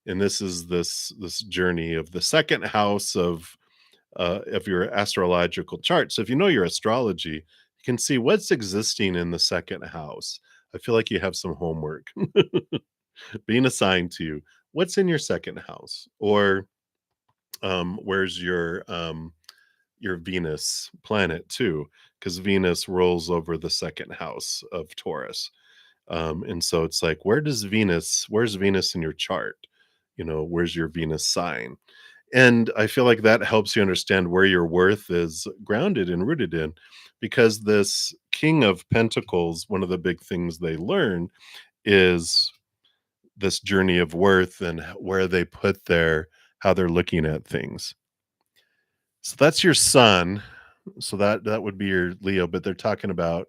A: And this is this journey of the second house of your astrological chart. So if you know your astrology, you can see what's existing in the second house. I feel like you have some homework being assigned to you. What's in your second house? Or where's your Venus planet too? Because Venus rolls over the second house of Taurus. And so it's like, where's Venus in your chart? Where's your Venus sign? And I feel like that helps you understand where your worth is grounded and rooted in, because this King of Pentacles, one of the big things they learn is this journey of worth and where they put how they're looking at things. So that's your sun. So that would be your Leo, but they're talking about,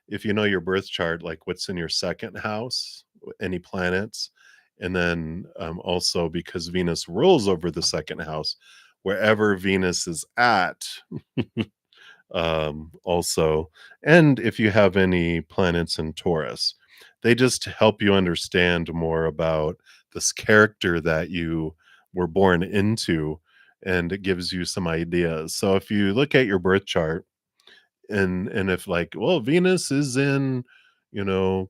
A: if you know your birth chart, like what's in your second house, any planets, and then also because Venus rules over the second house, wherever Venus is at, also, and if you have any planets in Taurus, they just help you understand more about this character that you were born into, and it gives you some ideas. So if you look at your birth chart, and if like, well, Venus is in,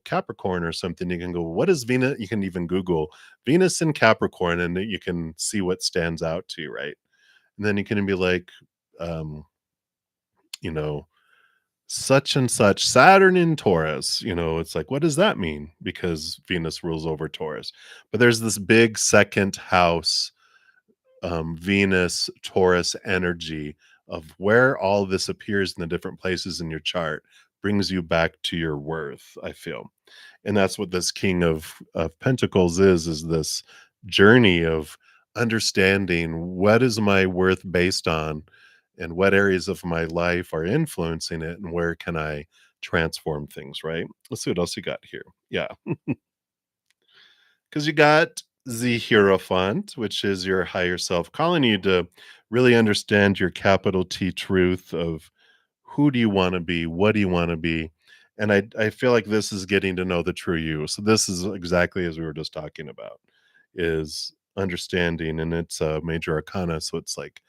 A: Capricorn or something, you can go, what is Venus? You can even Google Venus in Capricorn, and you can see what stands out to you, right? And then you can be like, um, you know, such and such Saturn in Taurus, it's like, what does that mean? Because Venus rules over Taurus. But there's this big second house, Venus Taurus energy of where all this appears in the different places in your chart brings you back to your worth, I feel. And that's what this King of Pentacles is this journey of understanding, what is my worth based on, and what areas of my life are influencing it, and where can I transform things, right? Let's see what else you got here. Yeah. Because you got the Hierophant, which is your higher self, calling you to really understand your capital T truth of who do you want to be, what do you want to be. And I feel like this is getting to know the true you. So this is exactly as we were just talking about, is understanding, and it's a major arcana. So it's like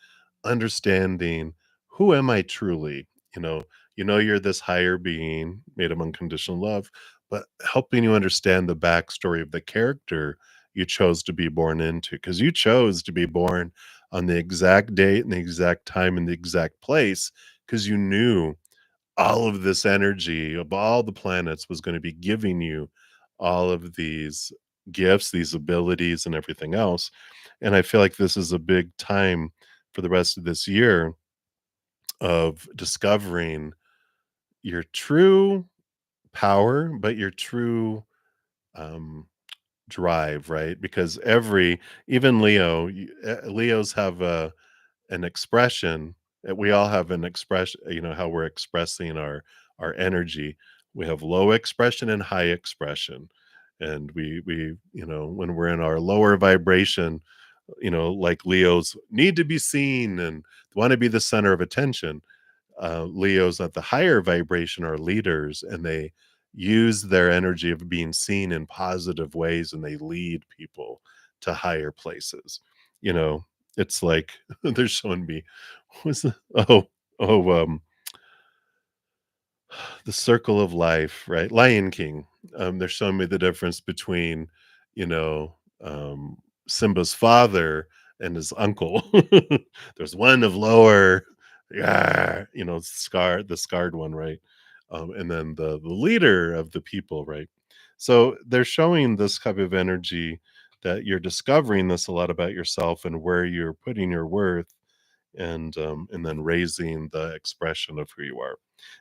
A: understanding, who am I truly? You know, you're this higher being made of unconditional love, but helping you understand the backstory of the character you chose to be born into, because you chose to be born on the exact date and the exact time and the exact place, because you knew all of this energy of all the planets was going to be giving you all of these gifts, these abilities, and everything else. And I feel like this is a big time for the rest of this year of discovering your true power, but your true um, drive, right? Because even Leos have an expression. We all have an expression, how we're expressing our energy. We have low expression and high expression. And we when we're in our lower vibration, like Leos need to be seen and want to be the center of attention. Leos at the higher vibration are leaders, and they use their energy of being seen in positive ways, and they lead people to higher places. You know, it's like they're showing me what's the the circle of life, right? Lion King. They're showing me the difference between, you know, Simba's father and his uncle. There's one of lower, yeah, the scarred one, right? And then the leader of the people, right? So they're showing this type of energy that you're discovering this a lot about yourself and where you're putting your worth, and then raising the expression of who you are.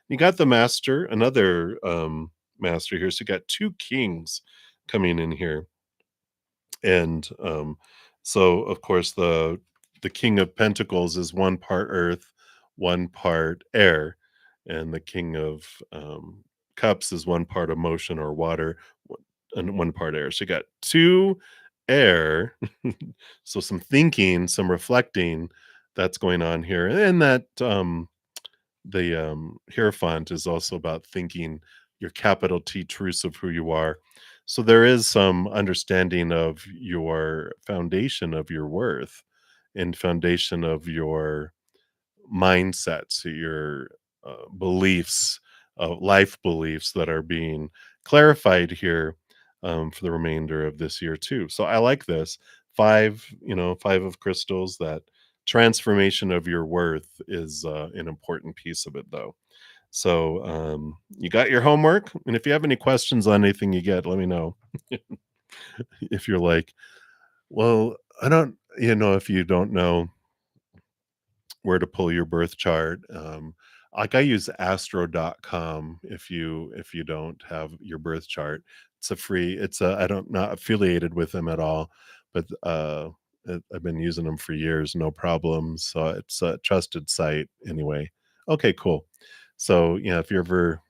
A: You got the master, another master here. So you got two kings coming in here, and so of course the king of pentacles is one part earth, one part air, and the king of cups is one part emotion or water, and one part air. So you got two air. So some thinking, some reflecting that's going on here, and that the hierophant is also about thinking your capital T truths of who you are. So there is some understanding of your foundation of your worth and foundation of your mindsets, your beliefs, life beliefs that are being clarified here for the remainder of this year too. So I like this five of crystals. That transformation of your worth is an important piece of it, though. So you got your homework, and if you have any questions on anything you get, let me know. If you're like, well, I don't, if you don't know where to pull your birth chart. Like I use astro.com. If you don't have your birth chart, it's a free, I don't, not affiliated with them at all, but I've been using them for years, no problems. So it's a trusted site anyway. Okay, cool. So yeah, if you're ever,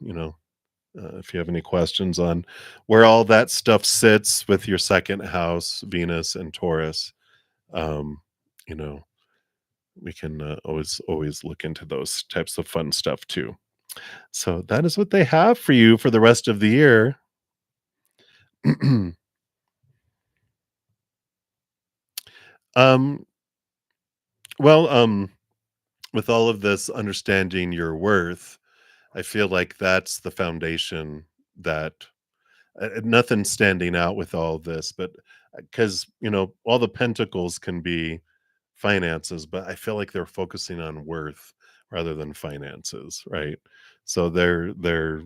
A: if you have any questions on where all that stuff sits with your second house, Venus and Taurus, um, you know, we can always look into those types of fun stuff too. So that is what they have for you for the rest of the year. um, well, with all of this understanding your worth, I feel like that's the foundation that nothing standing out with all this, but because all the pentacles can be finances, but I feel like they're focusing on worth rather than finances, right? So they're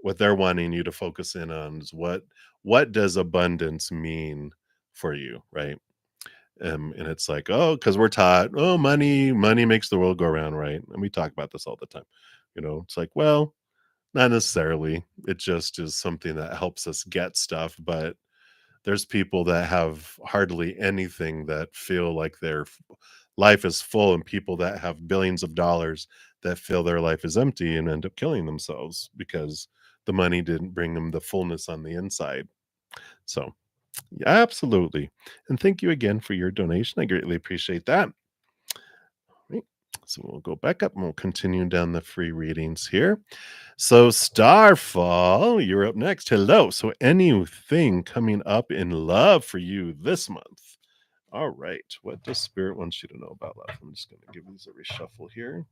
A: what they're wanting you to focus in on is what does abundance mean for you, right? And it's like, oh, because we're taught, oh, money makes the world go around, right? And we talk about this all the time. It's like, well, not necessarily. It just is something that helps us get stuff, but there's people that have hardly anything that feel like their life is full, and people that have billions of dollars that feel their life is empty and end up killing themselves because the money didn't bring them the fullness on the inside. So, yeah, absolutely. And thank you again for your donation. I greatly appreciate that. Right. So we'll go back up and we'll continue down the free readings here. So, Starfall, you're up next. Hello. So, anything coming up in love for you this month? All right. What does Spirit wants you to know about love? I'm just going to give these a reshuffle here.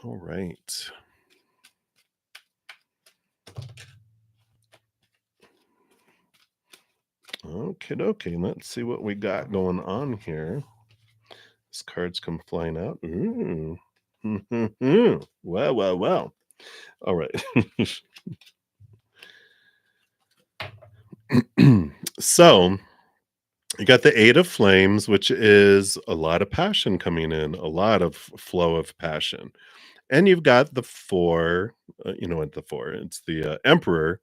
A: All right. Okay, okay. Let's see what we got going on here. These cards come flying out. Ooh. Well, well, well. All right. So you got the Eight of Flames, which is a lot of passion coming in, a lot of flow of passion. And you've got the four, you know what the four, it's the Emperor,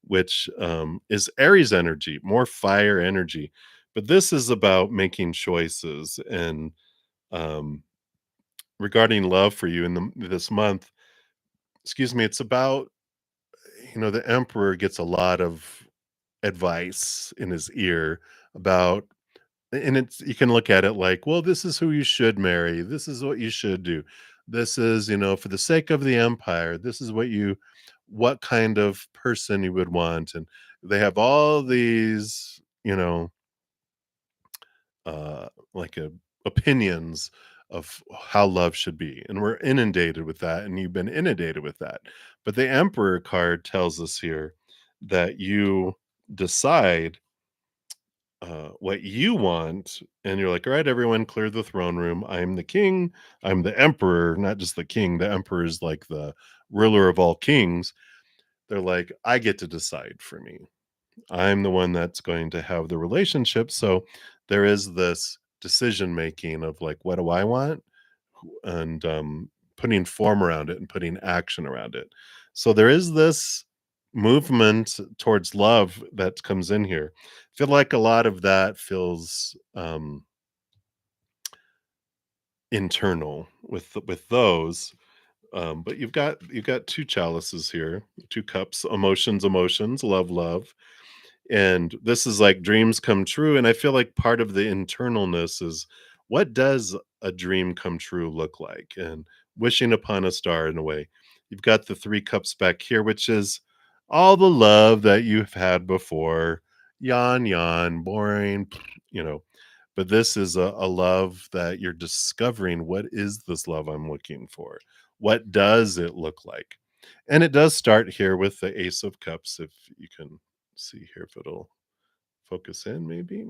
A: which is Aries energy, more fire energy. But this is about making choices. And um, regarding love for you in this month, excuse me, it's about, the Emperor gets a lot of advice in his ear about, and it's, you can look at it like, well, this is who you should marry. This is what you should do. This is, for the sake of the empire, this is what kind of person you would want. And they have all these, like opinions of how love should be. And we're inundated with that. And you've been inundated with that. But the emperor card tells us here that you decide what you want, and you're like, all right, everyone, clear the throne room. I'm the king. I'm the emperor, not just the king. The emperor is like the ruler of all kings. They're like, I get to decide for me. I'm the one that's going to have the relationship. So there is this decision making of like, what do I want? And putting form around it and putting action around it. So there is this movement towards love that comes in here. I feel like a lot of that feels internal with those. But you've got two chalices here, two cups, emotions, love. And this is like dreams come true. And I feel like part of the internalness is, what does a dream come true look like? And wishing upon a star in a way. You've got the three cups back here, which is all the love that you've had before. Yawn, boring, you know. But this is a love that you're discovering. What is this love I'm looking for? What does it look like? And it does start here with the Ace of Cups, if you can see here if it'll focus in. Maybe.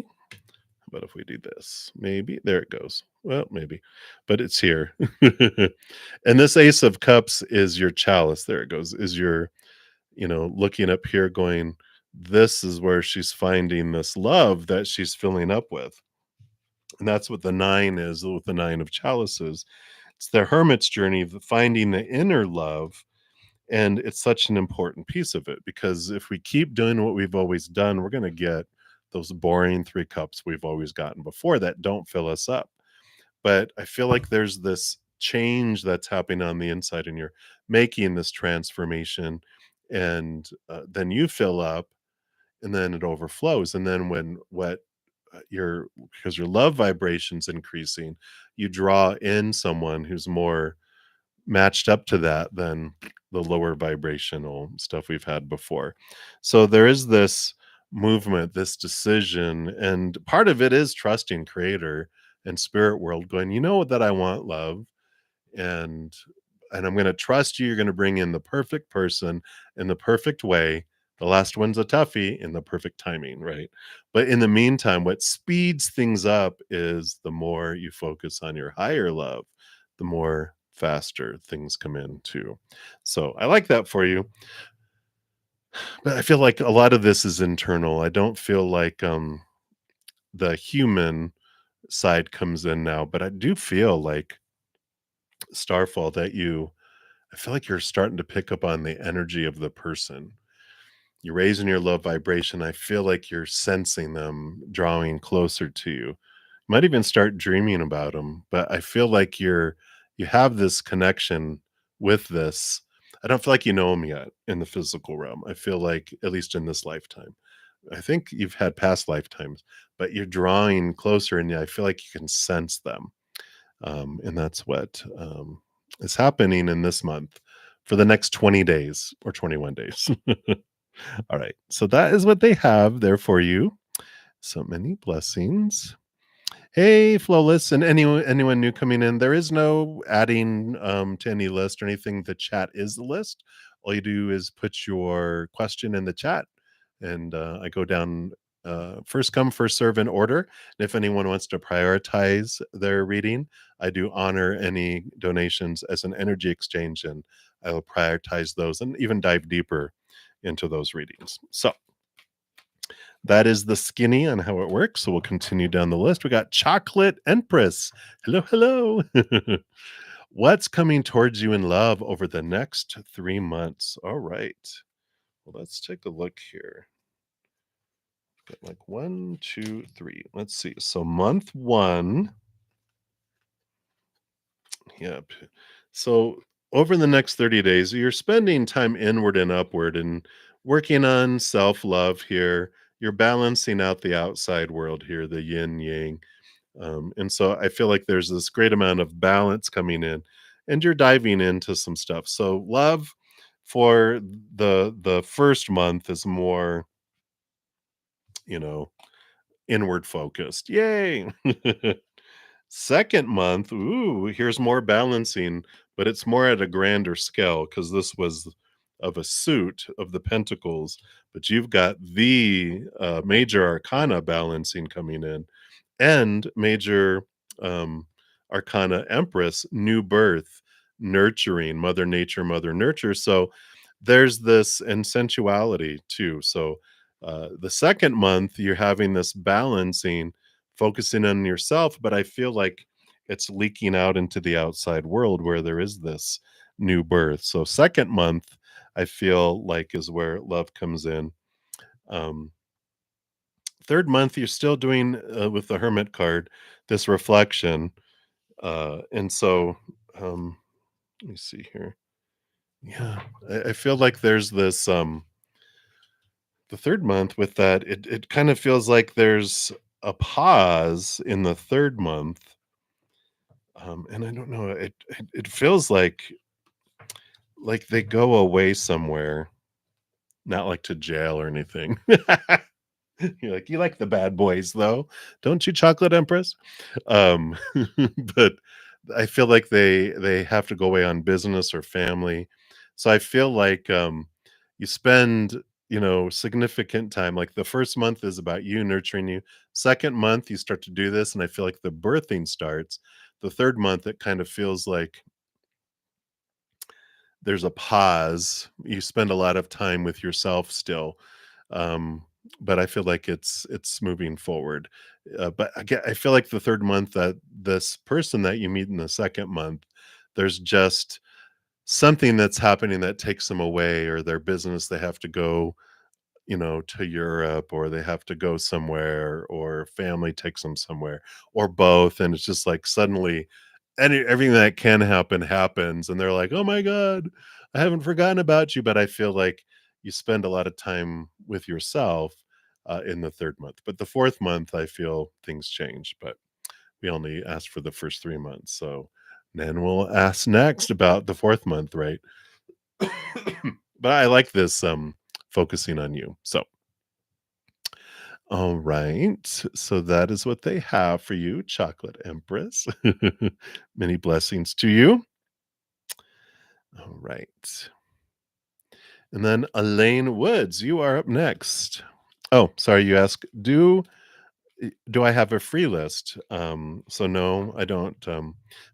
A: How about if we do this? Maybe. There it goes. Well, maybe. But it's here. And this Ace of Cups is your chalice. There it goes. Is your, looking up here going, this is where she's finding this love that she's filling up with. And that's what the nine is with the nine of chalices. It's the hermit's journey, finding the inner love. And it's such an important piece of it, because if we keep doing what we've always done, we're going to get those boring three cups we've always gotten before that don't fill us up. But I feel like there's this change that's happening on the inside, and you're making this transformation, and then you fill up, and then it overflows. And then when what your because your love vibration's increasing, you draw in someone who's more matched up to that than the lower vibrational stuff we've had before. So there is this movement, this decision, and part of it is trusting creator and spirit world, going, that I want love, and I'm going to trust you. You're going to bring in the perfect person in the perfect way. The last one's a toughie, in the perfect timing, right? But in the meantime, what speeds things up is the more you focus on your higher love, the more faster things come in too. So I like that for you. But I feel like a lot of this is internal. I don't feel like the human side comes in now, but I do feel like Starfall that I feel like you're starting to pick up on the energy of the person. You're raising your love vibration. I feel like you're sensing them drawing closer to you. You might even start dreaming about them, but I feel like you have this connection with this. I don't feel like you know them yet in the physical realm. I feel like, at least in this lifetime. I think you've had past lifetimes, but you're drawing closer, and I feel like you can sense them. And that's what is happening in this month for the next 20 days or 21 days. All right. So that is what they have there for you. So many blessings. Hey, Flawless, and anyone new coming in, there is no adding to any list or anything. The chat is the list. All you do is put your question in the chat, and I go down first come, first serve in order. And if anyone wants to prioritize their reading, I do honor any donations as an energy exchange, and I will prioritize those and even dive deeper into those readings. So that is the skinny on how it works. So we'll continue down the list. We got Chocolate Empress. Hello. What's coming towards you in love over the next 3 months? All right. Well, let's take a look here. Got like 1, 2, 3. Let's see. So month 1. Yep. So over the next 30 days, you're spending time inward and upward. And working on self-love here. You're balancing out the outside world here, the yin yang. And so I feel like there's this great amount of balance coming in, and you're diving into some stuff. So love for the first month is more, you know, inward focused. Yay. Second month, ooh, here's more balancing, but it's more at a grander scale because this was of a suit of the pentacles, but you've got the major arcana balancing coming in, and major arcana empress, new birth, nurturing, mother nature, mother nurture. So there's this and sensuality too. So the second month, you're having this balancing, focusing on yourself, but I feel like it's leaking out into the outside world where there is this new birth. So second month, I feel like is where love comes in. Um, Third month, you're still doing with the Hermit card this reflection, and so let me see here. Yeah, I feel like there's this the third month with that. It kind of feels like there's a pause in the third month. And I don't know, it feels like they go away somewhere, not like to jail or anything. You're like, "You like the bad boys, though, don't you, Chocolate Empress?" Um, but I feel like they have to go away on business or family. So I feel like, you spend, significant time like, the first month is about you, nurturing you. Second month, you start to do this, and I feel like the birthing starts. The third month, it kind of feels like there's a pause. You spend a lot of time with yourself still, um, but I feel like it's moving forward. But I feel like the third month that this person that you meet in the second month, there's just something that's happening that takes them away, or their business. They have to go, to Europe, or they have to go somewhere, or family takes them somewhere, or both. And it's just like suddenly everything that can happen happens. And they're like, oh my God, I haven't forgotten about you. But I feel like you spend a lot of time with yourself in the third month. But the fourth month, I feel things change. But we only asked for the first 3 months. So then we'll ask next about the fourth month, right? But I like this focusing on you. So all right. So that is what they have for you, Chocolate Empress. Many blessings to you. All right. And then Elaine Woods, you are up next. Oh, sorry, you ask, do I have a free list? So no, I don't.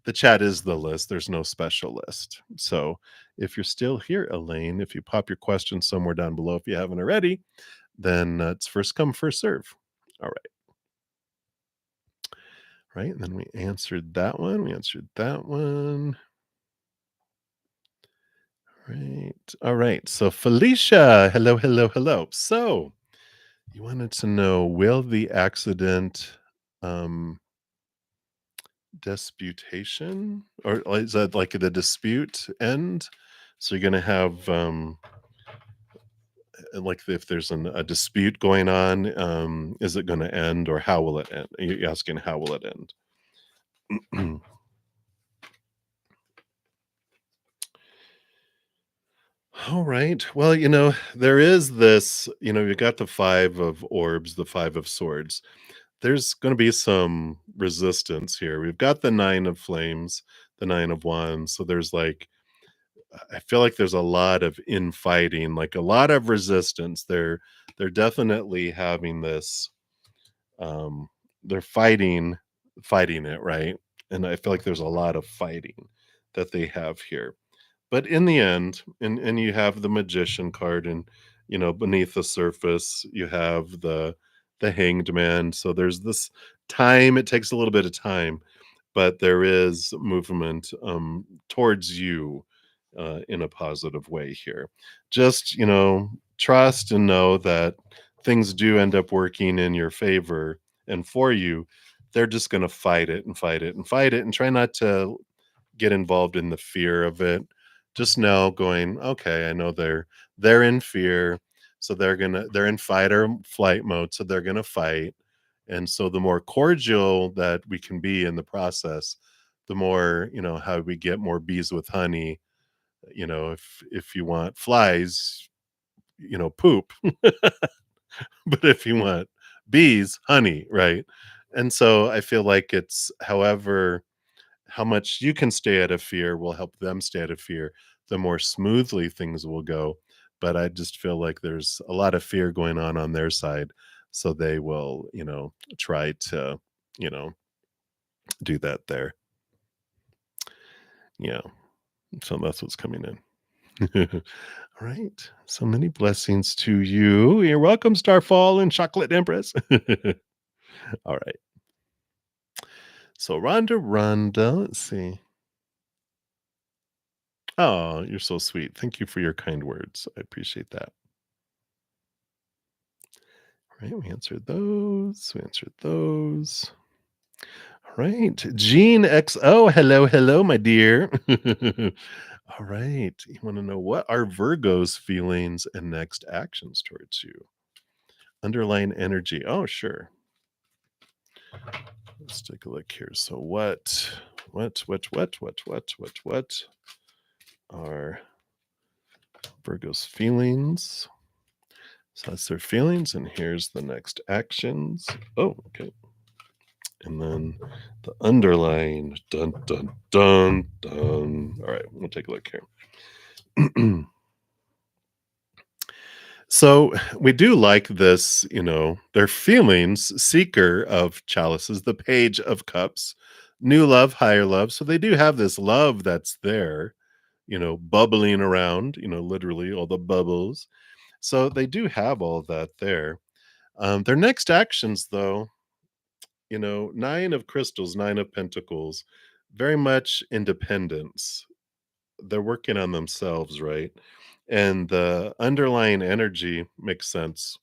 A: The chat is the list. There's no special list. So if you're still here, Elaine, if you pop your question somewhere down below, if you haven't already, then it's first come, first serve. All right. Right, and then we answered that one, we answered that one. Right, alright, so Felicia, hello, hello, hello. So, you wanted to know, will the accident, um, disputation, or is that like the dispute end? So you're gonna have, like, if there's a dispute going on, is it gonna end, or how will it end? You're asking how will it end? All right. Well, there is this, you got the 5 of orbs, the 5 of swords. There's going to be some resistance here. We've got the 9 of flames, the 9 of wands. So there's like, I feel like there's a lot of infighting, like a lot of resistance. They're definitely having this, um, they're fighting it, right? And I feel like there's a lot of fighting that they have here. But in the end, and you have the magician card, and beneath the surface you have the hanged man. So there's this time, it takes a little bit of time, but there is movement towards you in a positive way here. Just trust and know that things do end up working in your favor and for you. They're just going to fight it and fight it and fight it, and try not to get involved in the fear of it. Just know, going, okay, I know they're in fear. So they're in fight or flight mode, so they're gonna fight. And so the more cordial that we can be in the process, the more, how we get more bees with honey. If you want flies, poop. But if you want bees, honey, right? And so I feel like it's however how much you can stay out of fear will help them stay out of fear, the more smoothly things will go. But I just feel like there's a lot of fear going on their side. So they will, try to, you know, do that there. Yeah. So that's what's coming in. All right. So many blessings to you. You're welcome, Starfall and Chocolate Empress. All right. So Rhonda, let's see. Oh, you're so sweet. Thank you for your kind words. I appreciate that. All right, we answered those. We answered those. All right. Gene XO. Hello, hello, my dear. All right. You want to know what are Virgo's feelings and next actions towards you? Underlying energy. Oh, sure. Let's take a look here. So what are Virgo's feelings? So that's their feelings, and here's the next actions. Oh, okay. And then the underline. Dun dun dun dun. All right, we'll take a look here. So we do like this, their feelings, seeker of chalices, the page of cups, new love, higher love. So they do have this love that's there, bubbling around, literally all the bubbles. So they do have all that there. Their next actions, though, nine of crystals, nine of pentacles, very much independence. They're working on themselves, right? And the underlying energy makes sense.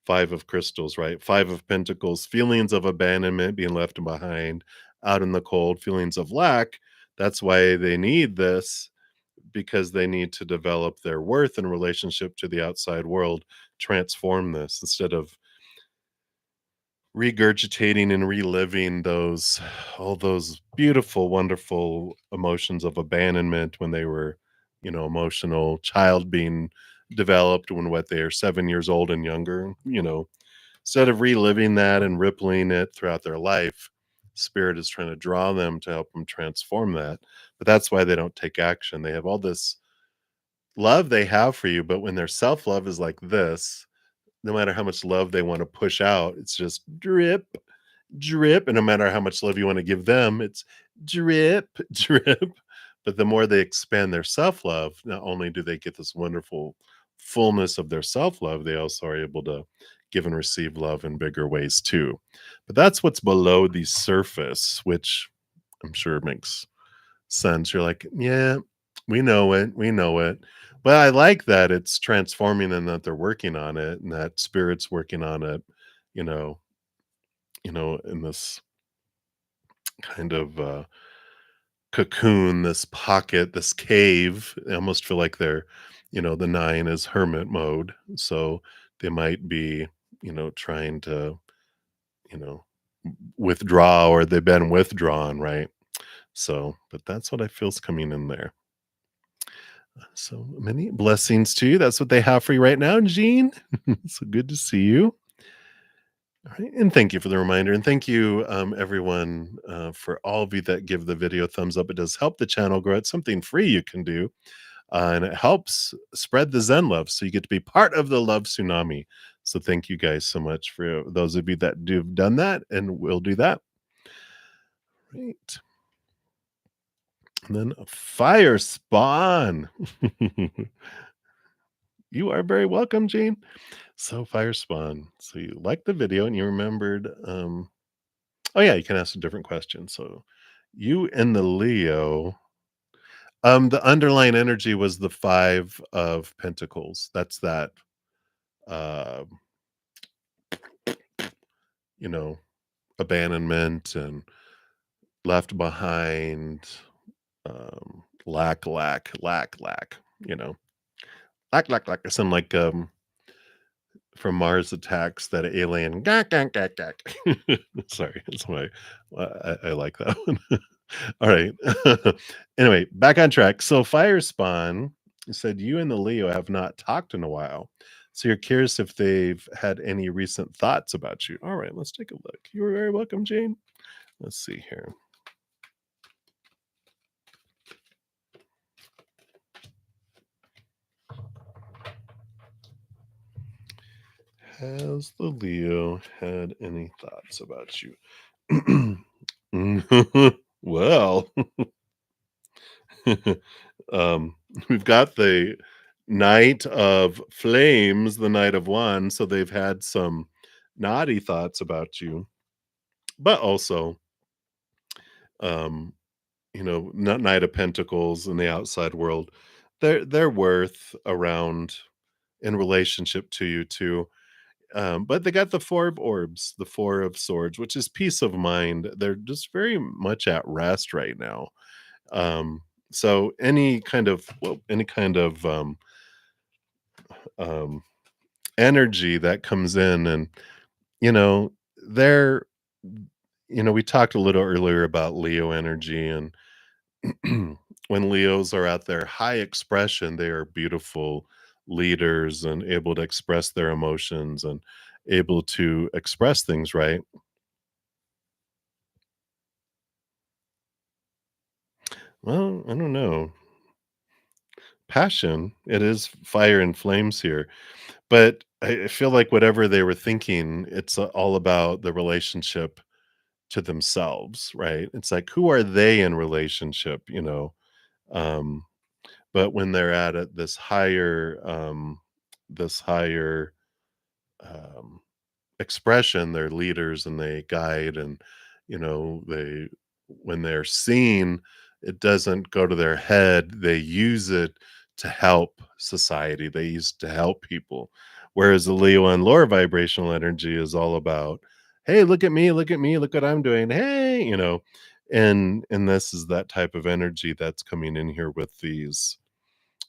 A: Five of crystals, right? Five of pentacles, feelings of abandonment, being left behind, out in the cold, feelings of lack. That's why they need this, because they need to develop their worth in relationship to the outside world, transform this instead of regurgitating and reliving those all those beautiful, wonderful emotions of abandonment when they were, emotional child being developed when what they are 7 years old and younger, instead of reliving that and rippling it throughout their life, spirit is trying to draw them to help them transform that. But that's why they don't take action. They have all this love they have for you, but when their self-love is like this, no matter how much love they want to push out, it's just drip, drip. And no matter how much love you want to give them, it's drip, drip. But the more they expand their self love, not only do they get this wonderful fullness of their self love, they also are able to give and receive love in bigger ways too. But that's what's below the surface, which I'm sure makes sense. You're like, yeah, we know it. We know it. But I like that it's transforming and that they're working on it and that spirit's working on it, you know, in this kind of cocoon, this pocket, this cave. I almost feel like they're, the nine is hermit mode. So they might be, trying to, you know, withdraw, or they've been withdrawn, right? So, but that's what I feel's coming in there. So many blessings to you. That's what they have for you right now, Jean. So good to see you. All right. And thank you for the reminder. And thank you, everyone, for all of you that give the video a thumbs up. It does help the channel grow. It's something free you can do. And it helps spread the Zen love. So you get to be part of the Love Tsunami. So thank you guys so much for those of you that do have done that and will do that. Right. And then a fire spawn. You are very welcome, Jane. So fire spawn. So you liked the video and you remembered oh yeah, you can ask a different question. So you and the Leo, the underlying energy was the five of pentacles. That's that uh, you know, abandonment and left behind, lack, lack, lack, lack, lack, lack, lack. I sound like from Mars Attacks, that alien "Gawk, gawk, gawk, gawk." Sorry, that's my I like that one. Alright. Anyway, back on track. So Fire Spawn said, "You and the Leo have not talked in a while. So you're curious if they've had any recent thoughts about you." Alright, let's take a look. You're very welcome, Jane. Let's see here. Has the Leo had any thoughts about you? Well, um, we've got the Knight of Flames, the Knight of Wands, so they've had some naughty thoughts about you, but also, um, Knight of Pentacles in the outside world, they're worth around in relationship to you too. But they got the Four of Orbs, the Four of Swords, which is peace of mind. They're just very much at rest right now. Um, so any kind of um, energy that comes in, and you know, they're we talked a little earlier about Leo energy, and when Leos are at their high expression, they are beautiful leaders and able to express their emotions and able to express things, right? Well, I don't know. Passion, it is fire and flames here. But I feel like whatever they were thinking, it's all about the relationship to themselves, right? It's like, who are they in relationship, you know? Um, but when they're at this higher um, expression, they're leaders and they guide, and they when they're seen, it doesn't go to their head. They use it to help society. They use it to help people. Whereas the Leo and lower vibrational energy is all about, hey, look at me, look what I'm doing. Hey, and this is that type of energy that's coming in here with these,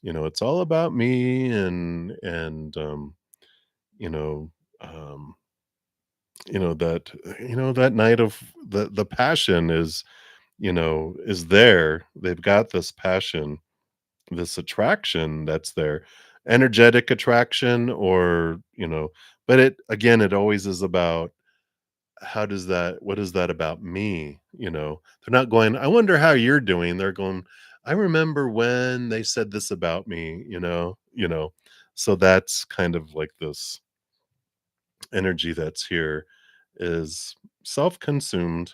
A: it's all about me, and you know, um that that night of the passion is there. They've got this passion, this attraction that's there, energetic attraction, or but it always is about, what is that about me? They're not going, I wonder how you're doing. They're going, I remember when they said this about me, so that's kind of like this energy that's here is self-consumed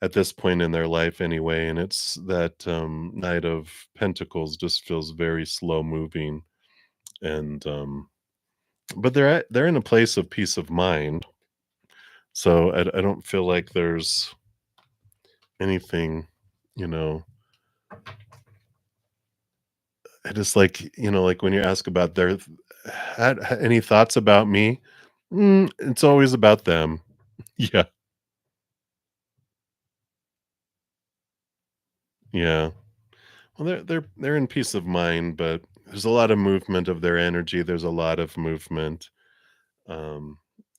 A: at this point in their life anyway, and it's that Knight of Pentacles just feels very slow moving, and but they're in a place of peace of mind, so I don't feel like there's anything, you know I just, like, like when you ask about their had any thoughts about me. It's always about them. Yeah, yeah. Well, they're in peace of mind, but there's a lot of movement of their energy. There's a lot of movement, um,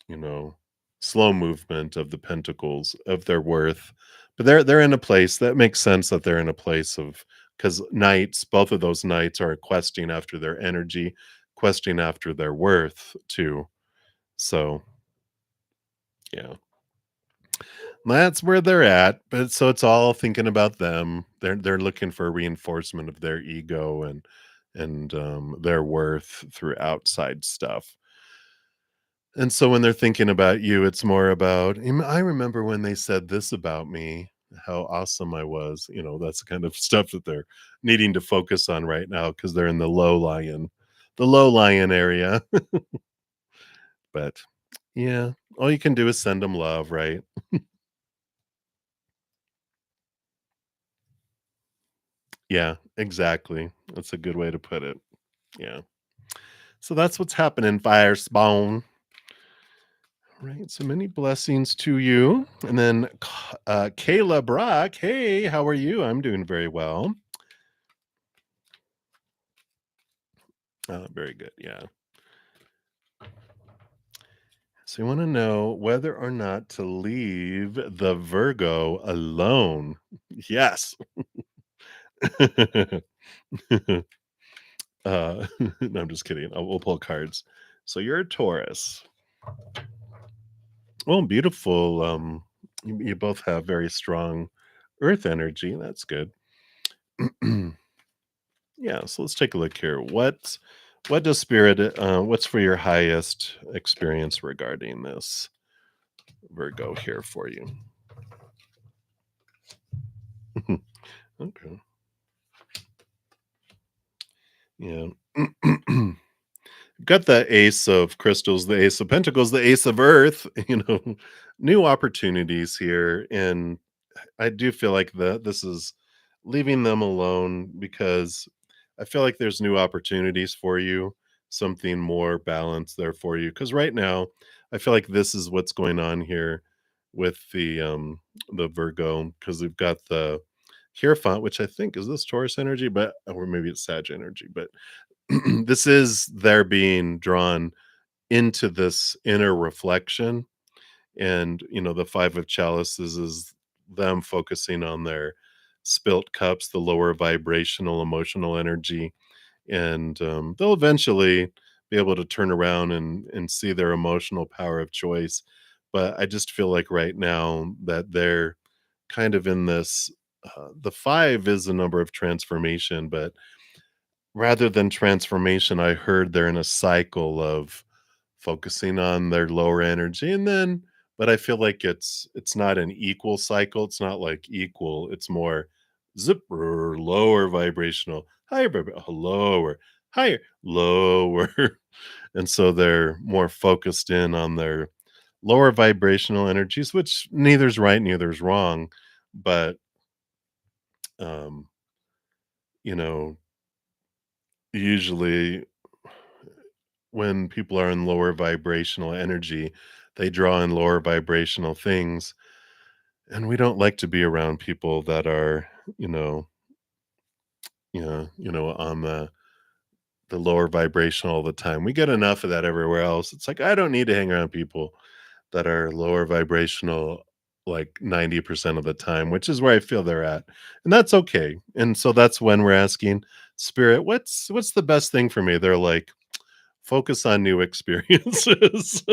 A: you know, slow movement of the pentacles of their worth. But they're in a place that makes sense, that they're in a place of, because knights, both of those knights are questing after their energy, questing after their worth too. So yeah. That's where they're at, but so it's all thinking about them. They're looking for reinforcement of their ego and their worth through outside stuff. And so when they're thinking about you, it's more about, I remember when they said this about me, how awesome I was." That's the kind of stuff that they're needing to focus on right now because they're in the low lion area. But yeah, all you can do is send them love, right? Yeah, exactly. That's a good way to put it. Yeah. So that's what's happening, Fire Spawn. Right. So many blessings to you. And then Kayla Brock. Hey, how are you? I'm doing very well. Very good. Yeah. So you want to know whether or not to leave the Virgo alone. Yes. No, I'm just kidding. We'll pull cards. So you're a Taurus. Well, beautiful. You both have very strong Earth energy. That's good. Yeah. So let's take a look here. What does Spirit? What's for your highest experience regarding this Virgo here for you? Okay. Yeah. Got the Ace of Crystals, the Ace of Pentacles, the Ace of Earth, new opportunities here. And I do feel like this is leaving them alone because I feel like there's new opportunities for you, something more balanced there for you. Because right now, I feel like this is what's going on here with the Virgo, because we've got the Hierophant, which I think is this Taurus energy, but or maybe it's Sag energy, but this is they're being drawn into this inner reflection. And the Five of Chalices is them focusing on their spilt cups, the lower vibrational emotional energy. And they'll eventually be able to turn around and see their emotional power of choice. But I just feel like right now that they're kind of in this. The five is a number of transformation, but rather than transformation, I heard they're in a cycle of focusing on their lower energy, and then but I feel like it's not an equal cycle. It's not like equal. It's more zipper lower vibrational, higher lower, higher, lower. And so they're more focused in on their lower vibrational energies, which neither's right, neither's wrong. But um, you know, usually when people are in lower vibrational energy, they draw in lower vibrational things. And we don't like to be around people that are, you know, on the lower vibration all the time. We get enough of that everywhere else. It's like I don't need to hang around people that are lower vibrational like 90% of the time, which is where I feel they're at. And that's okay. And so that's when we're asking spirit, what's the best thing for me? They're like, focus on new experiences.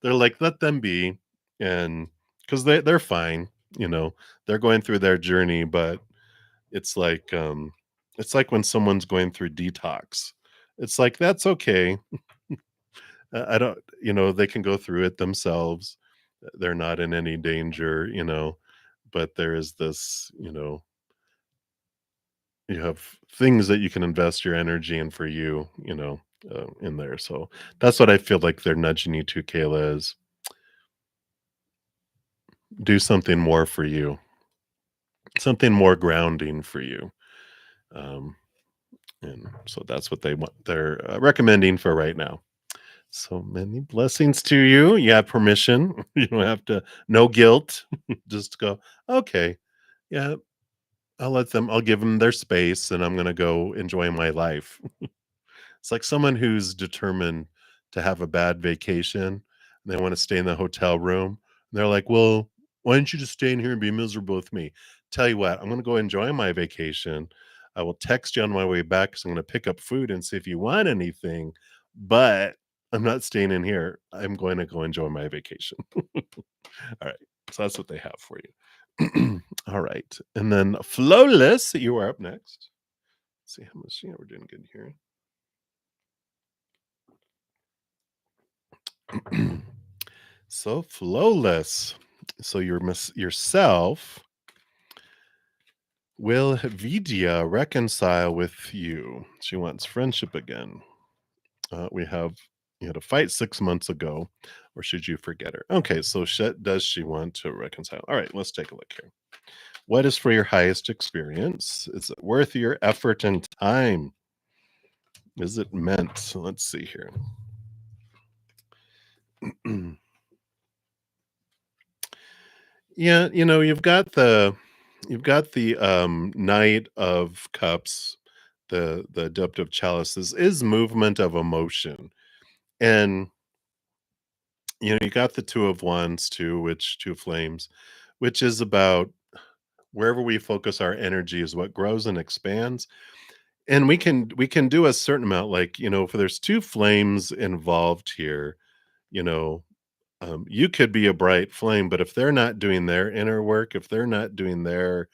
A: They're like, let them be. And because they're fine, you know, they're going through their journey, but it's like when someone's going through detox. It's like that's okay. I don't, they can go through it themselves. They're not in any danger, but there is this, you have things that you can invest your energy in for you, in there. So that's what I feel like they're nudging you to, Kayla, is do something more for you, something more grounding for you. Um, and so that's what they're recommending for right now. So many blessings to you. You have permission. You don't have to, no guilt. Just go, okay, yeah, I'll give them their space and I'm going to go enjoy my life. It's like someone who's determined to have a bad vacation and they want to stay in the hotel room. And they're like, well, why don't you just stay in here and be miserable with me? Tell you what, I'm going to go enjoy my vacation. I will text you on my way back because I'm going to pick up food and see if you want anything. But I'm not staying in here. I'm going to go enjoy my vacation. All right. So that's what they have for you. All right. And then Flawless, you are up next. Let's see how much, yeah, we're doing good here. So flawless. So yourself will Vidya reconcile with you. She wants friendship again. We have you had a fight 6 months ago, or should you forget her? Okay, so does she want to reconcile? All right, let's take a look here. What is for your highest experience? Is it worth your effort and time? Is it meant? So let's see here. Yeah, you've got the Knight of Cups, the Adeptive Chalices is movement of emotion. And You got the Two of Wands too, which Two of Flames, which is about wherever we focus our energy is what grows and expands. And we can do a certain amount, like, if there's 2 flames involved here, you know, you could be a bright flame, but if they're not doing their inner work, if they're not doing their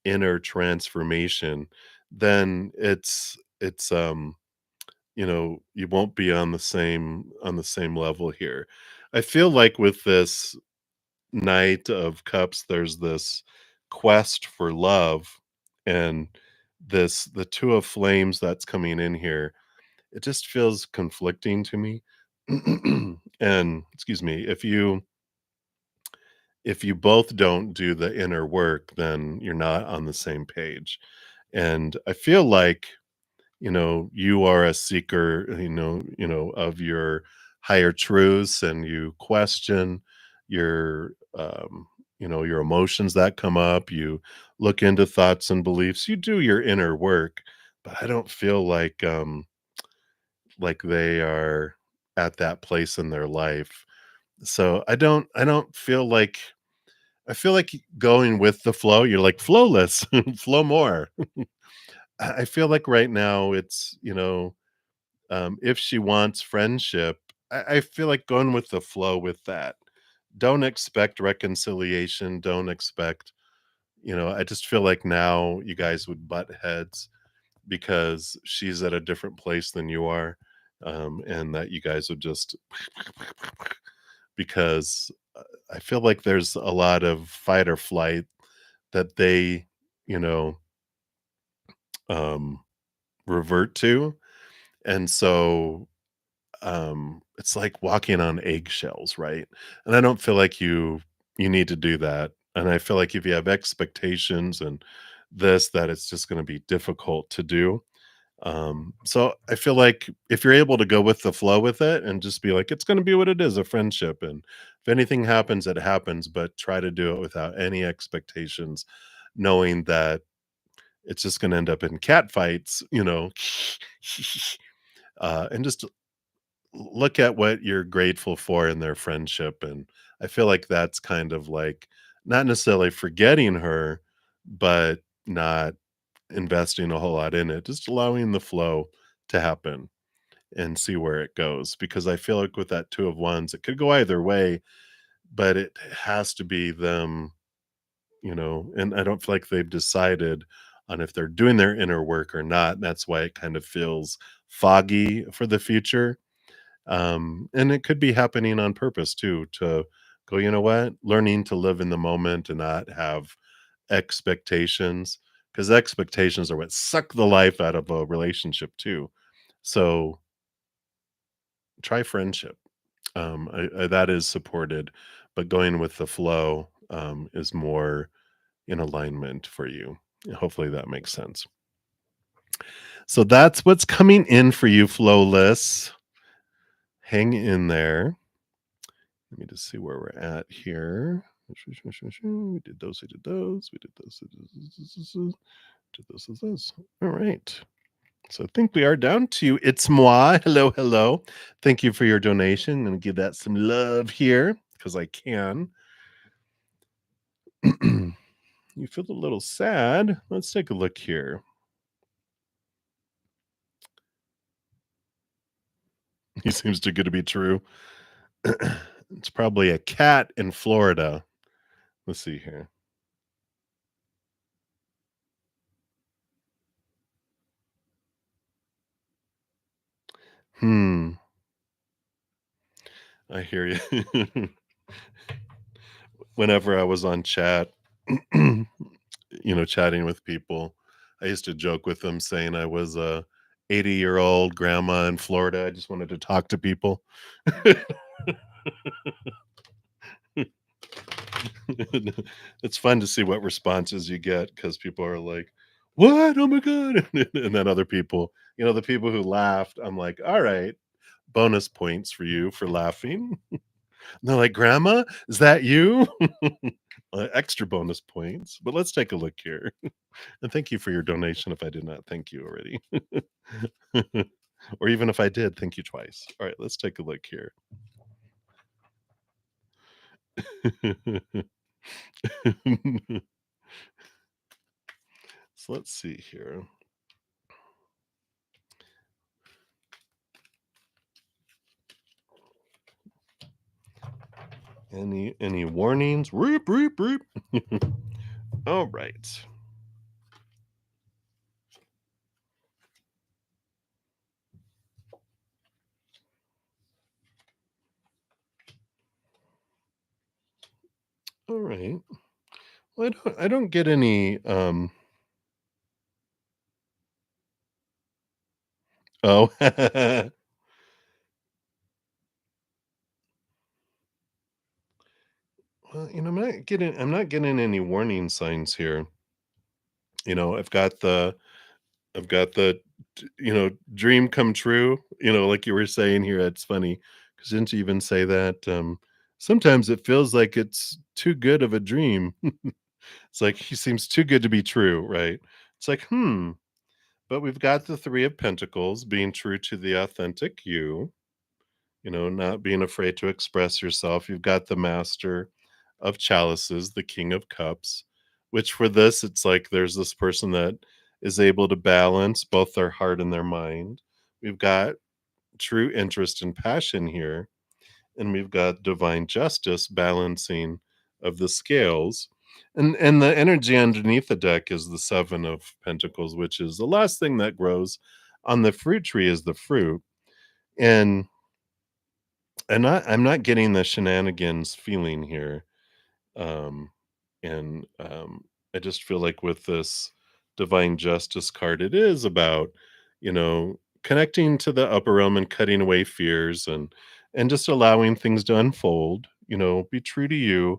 A: inner transformation, then you won't be on the same level here. I feel like with this Knight of Cups, there's this quest for love, and the Two of Flames that's coming in here, it just feels conflicting to me. And excuse me, if you both don't do the inner work, then you're not on the same page. And I feel like, you are a seeker, of your higher truths, and you question your, your emotions that come up. You look into thoughts and beliefs. You do your inner work, but I don't feel like they are at that place in their life. So I don't feel like I feel like going with the flow. You're like flowless, flow more. I feel like right now it's, if she wants friendship, I feel like going with the flow with that. Don't expect reconciliation. Don't expect, I just feel like now you guys would butt heads because she's at a different place than you are. And that you guys would just, because I feel like there's a lot of fight or flight that they, you know, um, revert to. And so it's like walking on eggshells, right? And I don't feel like you need to do that. And I feel like if you have expectations and that it's just going to be difficult to do. So I feel like if you're able to go with the flow with it and just be like, it's going to be what it is, a friendship. And if anything happens, it happens, but try to do it without any expectations, knowing that it's just going to end up in cat fights, and just look at what you're grateful for in their friendship. And I feel like that's kind of like not necessarily forgetting her, but not investing a whole lot in it, just allowing the flow to happen and see where it goes. Because I feel like with that Two of Wands, it could go either way, but it has to be them, and I don't feel like they've decided on if they're doing their inner work or not. That's why it kind of feels foggy for the future. And it could be happening on purpose too, to go, you know what, learning to live in the moment and not have expectations, because expectations are what suck the life out of a relationship too. So try friendship. That is supported, but going with the flow is more in alignment for you. Hopefully that makes sense. So that's what's coming in for you, Flowless. Hang in there. Let me just see where we're at here. We did those, we did those, we did those, did those. All right. So I think we are down to It's Moi. Hello, hello. Thank you for your donation. I'm going to give that some love here because I can. You feel a little sad. Let's take a look here. He seems too good to be true. It's probably a cat in Florida. Let's see here. Hmm. I hear you. Whenever I was on chat, chatting with people, I used to joke with them saying I was a 80-year-old grandma in Florida. I just wanted to talk to people. It's fun to see what responses you get because people are like, "What? Oh my god!" And then other people, the people who laughed, I'm like, "All right, bonus points for you for laughing." And they're like, "Grandma, is that you?" Extra bonus points. But let's take a look here. And thank you for your donation if I did not thank you already. Or even if I did, thank you twice. All right, let's take a look here. So let's see here. Any warnings? Reap, reap, reap. All right. All right. Well, I don't get any oh. Well, I'm not getting any warning signs here. I've got the dream come true, like you were saying here. It's funny because didn't you even say that sometimes it feels like it's too good of a dream. It's like he seems too good to be true, right? It's like, but we've got the 3 of Pentacles being true to the authentic you, not being afraid to express yourself. You've got the Master of Chalices, the King of Cups, which for this, it's like there's this person that is able to balance both their heart and their mind. We've got true interest and passion here, and we've got divine justice balancing of the scales. And the energy underneath the deck is the 7 of Pentacles, which is the last thing that grows on the fruit tree is the fruit. And I'm not getting the shenanigans feeling here. Um, and I just feel like with this divine justice card, it is about, connecting to the upper realm and cutting away fears and just allowing things to unfold. Be true to you,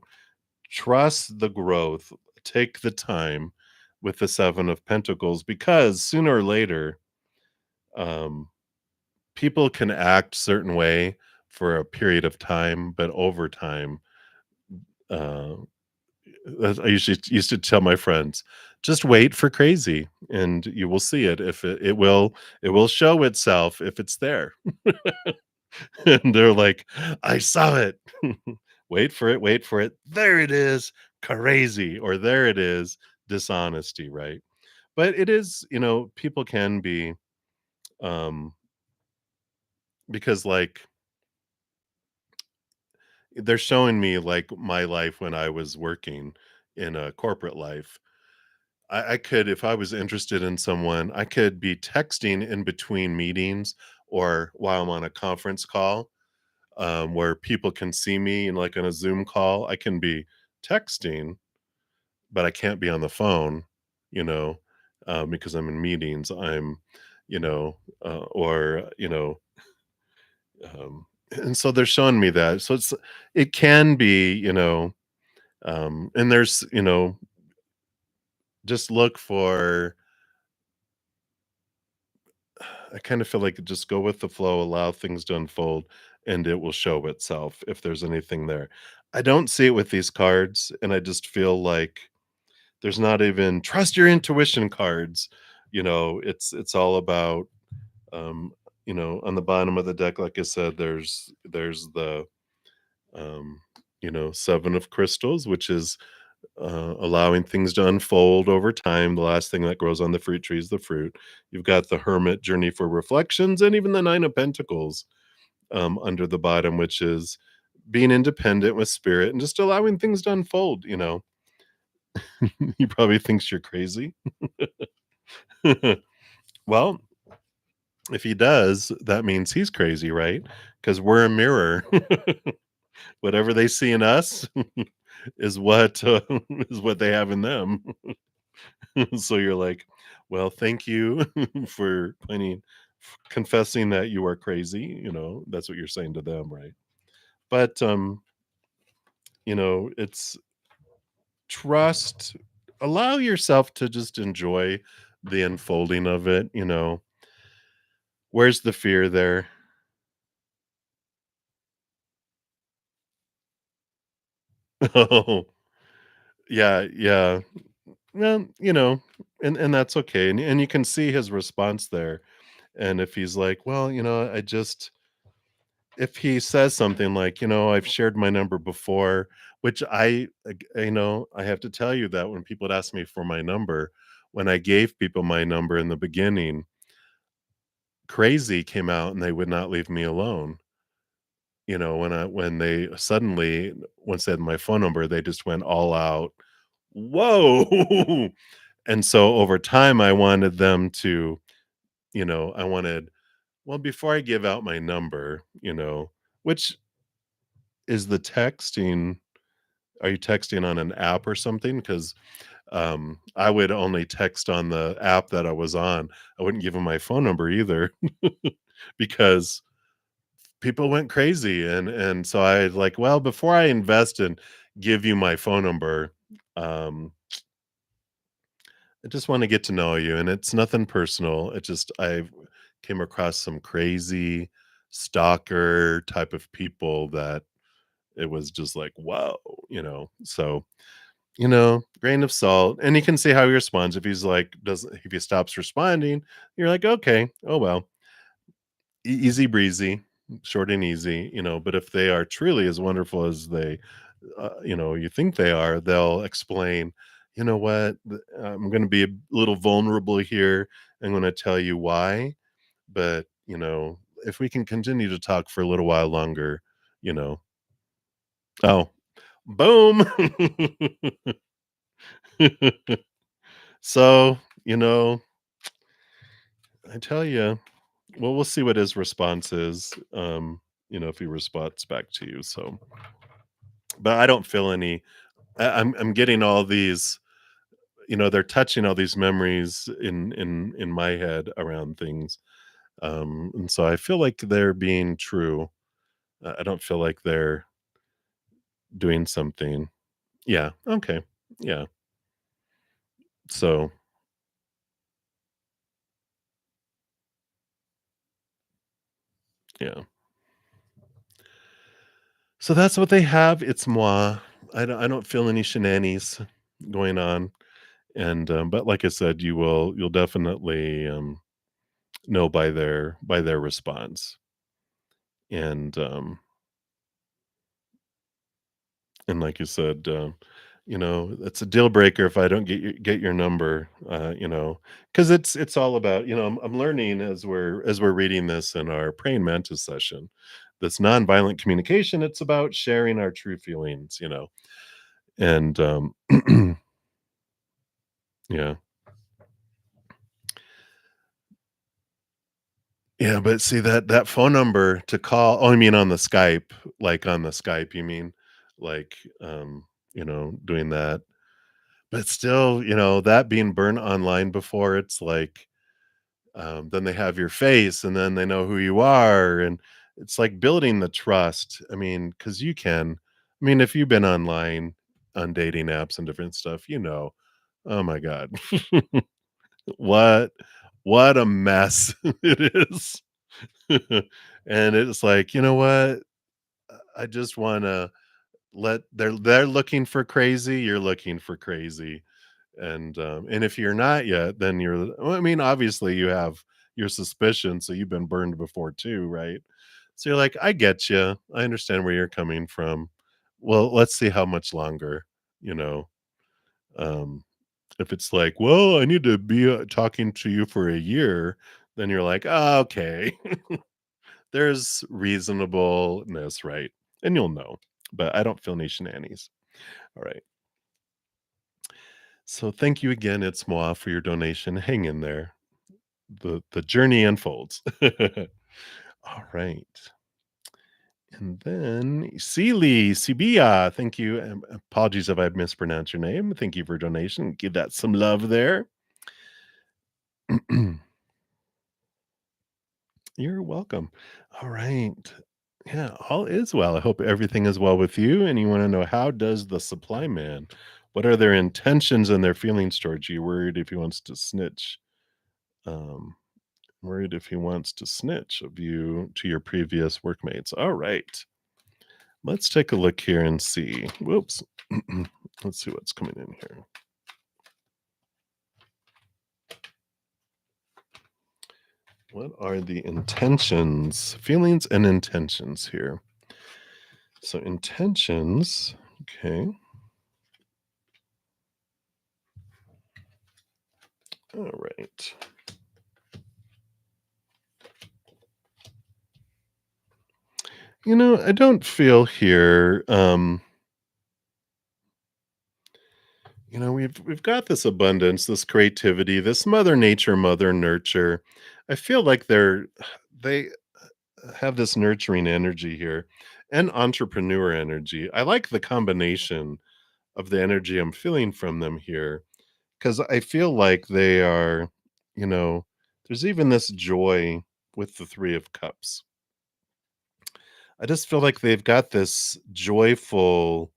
A: trust the growth, take the time with the 7 of Pentacles, because sooner or later, um, people can act certain way for a period of time, but over time, uh, as I usually used to tell my friends, just wait for crazy, and you will see it. If it will show itself if it's there. And they're like, I saw it. Wait for it, wait for it. There it is, crazy, or there it is, dishonesty, right? But it is, people can be, um, because like they're showing me like my life when I was working in a corporate life. I could, if I was interested in someone, I could be texting in between meetings or while I'm on a conference call, where people can see me and like on a Zoom call, I can be texting, but I can't be on the phone, you know, because I'm in meetings. Or and so they're showing me that. So it can be, and there's, just look for. I kind of feel like just go with the flow, allow things to unfold, and it will show itself if there's anything there. I don't see it with these cards, and I just feel like there's not even trust your intuition cards. It's all about on the bottom of the deck, like I said, there's the 7 of crystals, which is allowing things to unfold over time. The last thing that grows on the fruit tree is the fruit. You've got the hermit journey for reflections, and even the 9 of pentacles under the bottom, which is being independent with spirit and just allowing things to unfold. He probably thinks you're crazy. Well, if he does, that means he's crazy, right? Because we're a mirror. Whatever they see in us is what is what they have in them. So you're like, well, thank you for confessing that you are crazy. That's what you're saying to them, right? But it's trust, allow yourself to just enjoy the unfolding of it. Where's the fear there? Oh, yeah, yeah. Well, and that's okay. And you can see his response there. And if he's like, well, I just if he says something like, "I've shared my number before," which I have to tell you that when people would ask me for my number, when I gave people my number in the beginning, crazy came out and they would not leave me alone. When they suddenly, once they had my phone number, they just went all out. Whoa! And so over time, I wanted them to, I wanted, well, before I give out my number, which is the texting, are you texting on an app or something? Because I would only text on the app that I was on. I wouldn't give them my phone number either because people went crazy. And so I like, well, before I invest and give you my phone number, um, I just want to get to know you. And it's nothing personal. It just, I came across some crazy stalker type of people that it was just like, whoa, so grain of salt, and you can see how he responds. If he's like, doesn't if he stops responding, you're like, okay, oh well, easy breezy, short and easy, But if they are truly as wonderful as you think they are, they'll explain. You know what? I'm going to be a little vulnerable here. I'm going to tell you why, but if we can continue to talk for a little while longer, you know. Oh, boom. So, I tell you, well, we'll see what his response is, if he responds back to you. So, but I don't feel any. I'm getting all these. They're touching all these memories in my head around things, and so I feel like they're being true. I don't feel like they're doing something. Yeah. Okay. Yeah. So yeah. So that's what they have. It's moi. I don't feel any shenanigans going on. And but like I said, you'll definitely know by their response. And and like you said, it's a deal breaker if I don't get your number, because it's all about, I'm learning as we're reading this in our praying mantis session. This nonviolent communication, it's about sharing our true feelings, and yeah. Yeah, but see that phone number to call, oh, I mean on the Skype, like on the Skype, you mean? Like, doing that. But still, that being burnt online before, it's like, then they have your face and then they know who you are, and it's like building the trust. I mean, because if you've been online on dating apps and different stuff, oh my God, what what a mess it is. And it's like, you know what? I just wanna they're looking for crazy, you're looking for crazy. And if you're not yet, then well, I mean, obviously you have your suspicion, so you've been burned before too, right? So you're like, I get you. I understand where you're coming from. Well, let's see how much longer, you know. Um, if it's like, well, I need to be talking to you for a year, then you're like, oh, okay. There's reasonableness, right? And you'll know. But I don't feel any shenanigans. All right. So thank you again. It's Moa for your donation. Hang in there. The journey unfolds. All right. And then Seely, Sibia, thank you. Apologies if I've mispronounced your name. Thank you for donation. Give that some love there. You're welcome. All right. Yeah, all is well. I hope everything is well with you. And you want to know, how does the supply man? What are their intentions and their feelings towards you? Worried if he wants to snitch. Um, Worried if he wants to snitch of you to your previous workmates. All right. Let's take a look here and see. Whoops. Let's see what's coming in here. What are the intentions, feelings, and intentions here? So, intentions. Okay. All right. I don't feel here. We've got this abundance, this creativity, this mother nature, mother nurture. I feel like they have this nurturing energy here and entrepreneur energy. I like the combination of the energy I'm feeling from them here because I feel like they are, you know, there's even this joy with the 3 of cups. I just feel like they've got this joyful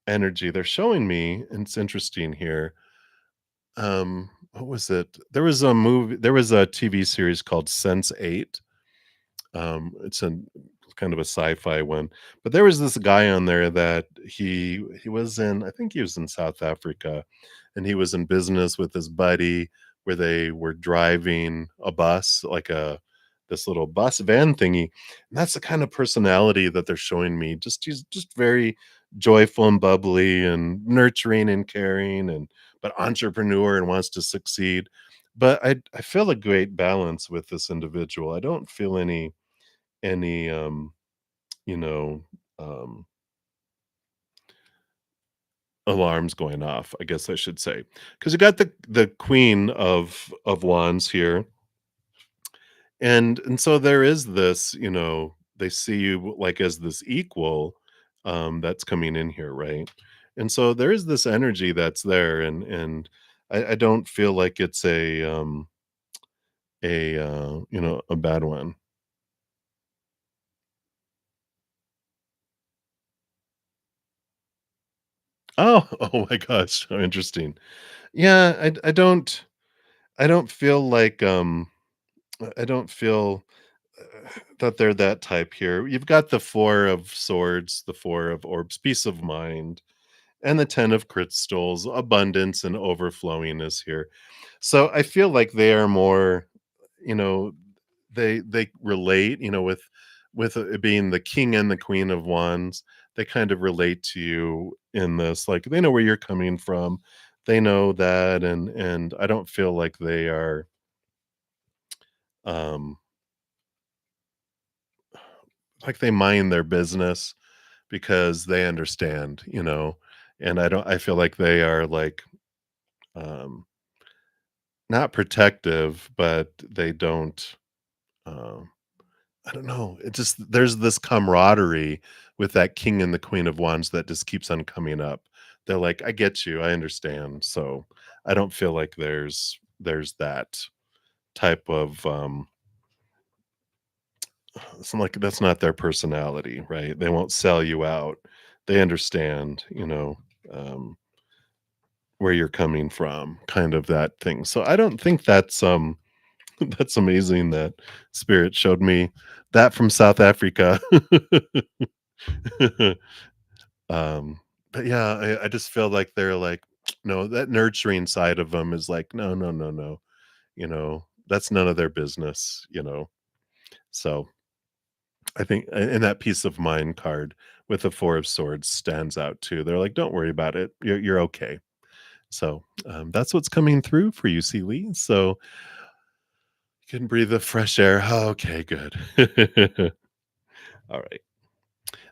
A: energy they're showing me, and it's interesting here. What was it? There was a TV series called Sense8. It's a kind of a sci-fi one, but there was this guy on there that he was in, I think he was in South Africa, and he was in business with his buddy where they were driving a bus, like a this little bus van thingy. And that's the kind of personality that they're showing me. He's just very joyful and bubbly and nurturing and caring and but entrepreneur and wants to succeed. But I feel a great balance with this individual. I don't feel any you know um alarms going off, I guess I should say, because you got the queen of wands here, and so there is this, they see you like as this equal that's coming in here, right? And so there is this energy that's there, and I don't feel like it's a bad one. Oh, oh my gosh, how interesting. Yeah, I don't feel like I don't feel that they're that type here. You've got the 4 of swords, the 4 of orbs, peace of mind, and the 10 of crystals, abundance and overflowingness here. So I feel like they are more, you know, they relate, with it being the king and the queen of wands. They kind of relate to you in this, like they know where you're coming from. They know that, and I don't feel like they are um like they mind their business because they understand, and I feel like they are like um not protective, but they don't um I don't know. It just there's this camaraderie with that king and the queen of wands that just keeps on coming up. They're like, I get you, I understand. So I don't feel like there's that type of it's like that's not their personality, right? They won't sell you out. They understand, um where you're coming from, kind of that thing. So I don't think that's that's amazing that spirit showed me that from South Africa. um but yeah, I just feel like they're like, no, that nurturing side of them is like, no, no, no, no, that's none of their business. So I think and that peace of mind card with the 4 of swords stands out too. They're like, don't worry about it, you're okay. So, that's what's coming through for you, Sealy. So you can breathe the fresh air. Okay, good. All right.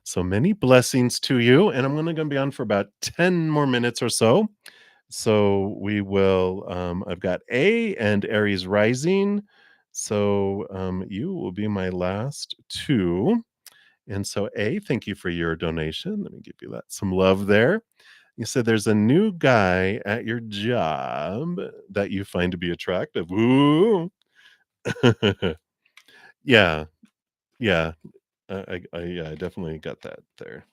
A: So many blessings to you. And I'm gonna be on for about 10 more minutes or so. So we will I've got A and Aries rising. So you will be my last two. And so A, thank you for your donation. Let me give you that some love there. You said there's a new guy at your job that you find to be attractive. Ooh. Yeah, yeah. Yeah, I definitely got that there.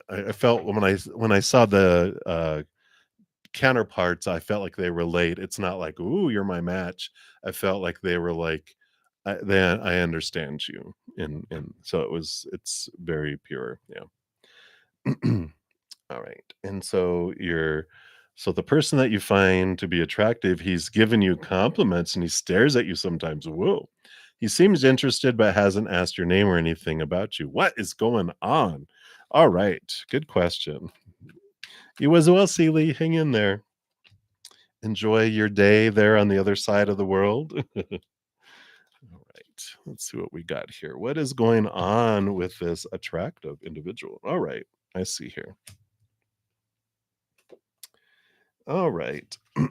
A: I felt when I saw the counterparts, I felt like they relate. It's not like, "Ooh, you're my match." I felt like they were like, I understand you, and so it's very pure. Yeah. All right, and so your So the person that you find to be attractive, he's given you compliments and he stares at you sometimes. Whoa. He seems interested but hasn't asked your name or anything about you. What is going on? All right. Good question. You as well, Seeley. Hang in there. Enjoy your day there on the other side of the world. All right. Let's see what we got here. What is going on with this attractive individual? All right. I see here. All right. Let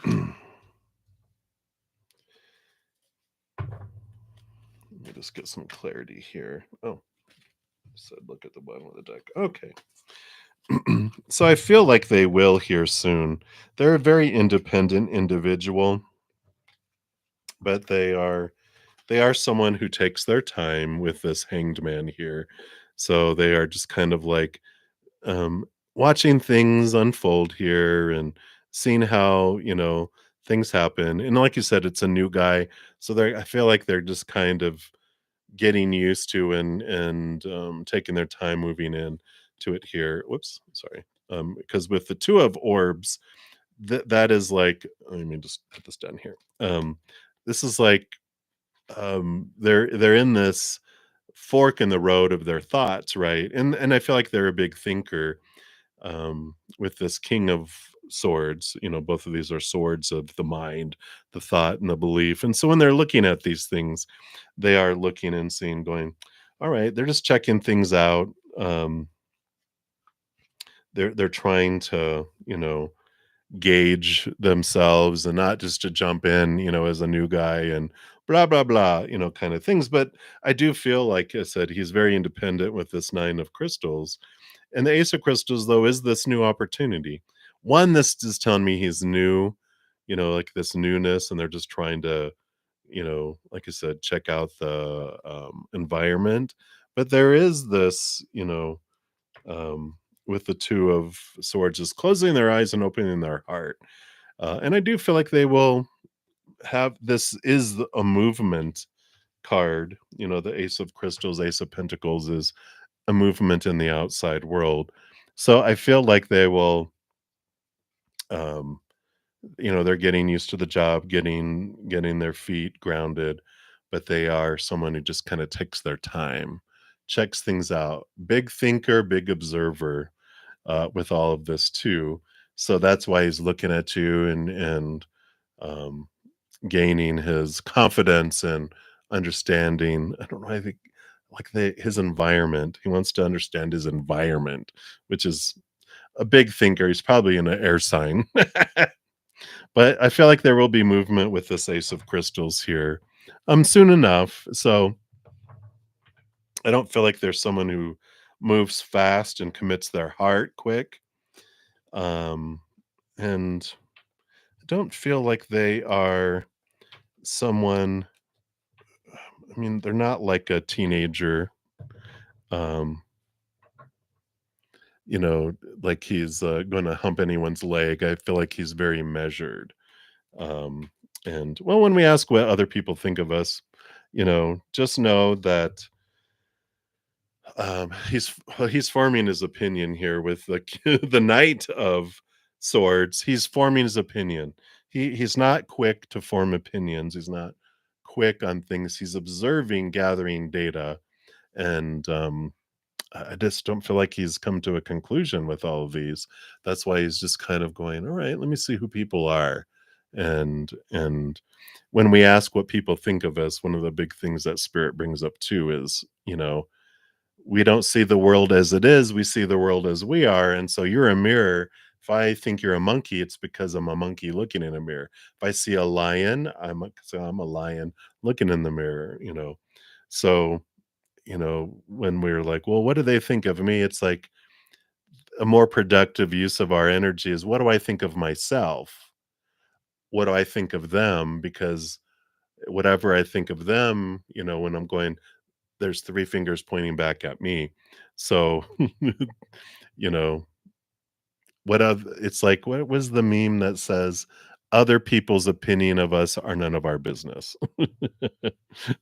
A: me just get some clarity here. Oh, said look at the bottom of the deck. Okay. So I feel like they will here soon. They're a very independent individual, but they are someone who takes their time with this hanged man here. So they are just kind of like um watching things unfold here and seeing how, things happen. And like you said, it's a new guy. So I feel like they're just kind of getting used to and taking their time moving in to it here. Whoops, sorry. Because with the two of orbs, that is like, let me just put this down here. This is like they're in this fork in the road of their thoughts, right? And I feel like they're a big thinker with this king of swords. Both of these are swords of the mind, the thought and the belief. And so when they're looking at these things, they are looking and seeing, going, all right, they're just checking things out. They're trying to, gauge themselves and not just to jump in, as a new guy and blah blah blah, kind of things. But I do feel like I said, he's very independent with this nine of crystals. And the Ace of Crystals, though, is this new opportunity. One, this is telling me he's new, like this newness, and they're just trying to, like I said, check out the environment. But there is this, with the two of swords, is closing their eyes and opening their heart. And I do feel like they will have this is a movement card. The Ace of Crystals, Ace of Pentacles is a movement in the outside world. So I feel like they will, um, they're getting used to the job, getting their feet grounded, but they are someone who just kind of takes their time, checks things out. Big thinker, big observer with all of this too. So that's why he's looking at you and um, gaining his confidence and understanding. I don't know. I think like his environment. He wants to understand his environment, which is a big thinker. He's probably in an air sign. But I feel like there will be movement with this Ace of Crystals here soon enough. So I don't feel like there's someone who moves fast and commits their heart quick. Um, and I don't feel like they are someone, I mean, they're not like a teenager. Um, you know, like he's going to hump anyone's leg. I feel like he's very measured. Um, and well, when we ask what other people think of us, just know that he's forming his opinion here with the the Knight of Swords. He's forming his opinion. He's not quick to form opinions. He's not quick on things. He's observing, gathering data, and I just don't feel like he's come to a conclusion with all of these. That's why he's just kind of going, all right, let me see who people are. And when we ask what people think of us, one of the big things that spirit brings up too is, we don't see the world as it is, we see the world as we are. And so you're a mirror. If I think you're a monkey, it's because I'm a monkey looking in a mirror. If I see a lion, I'm a lion looking in the mirror. So when we're like, well, what do they think of me? It's like a more productive use of our energy is, what do I think of myself? What do I think of them? Because whatever I think of them, when I'm going, there's three fingers pointing back at me. So, you know, it's like, what was the meme that says, other people's opinion of us are none of our business?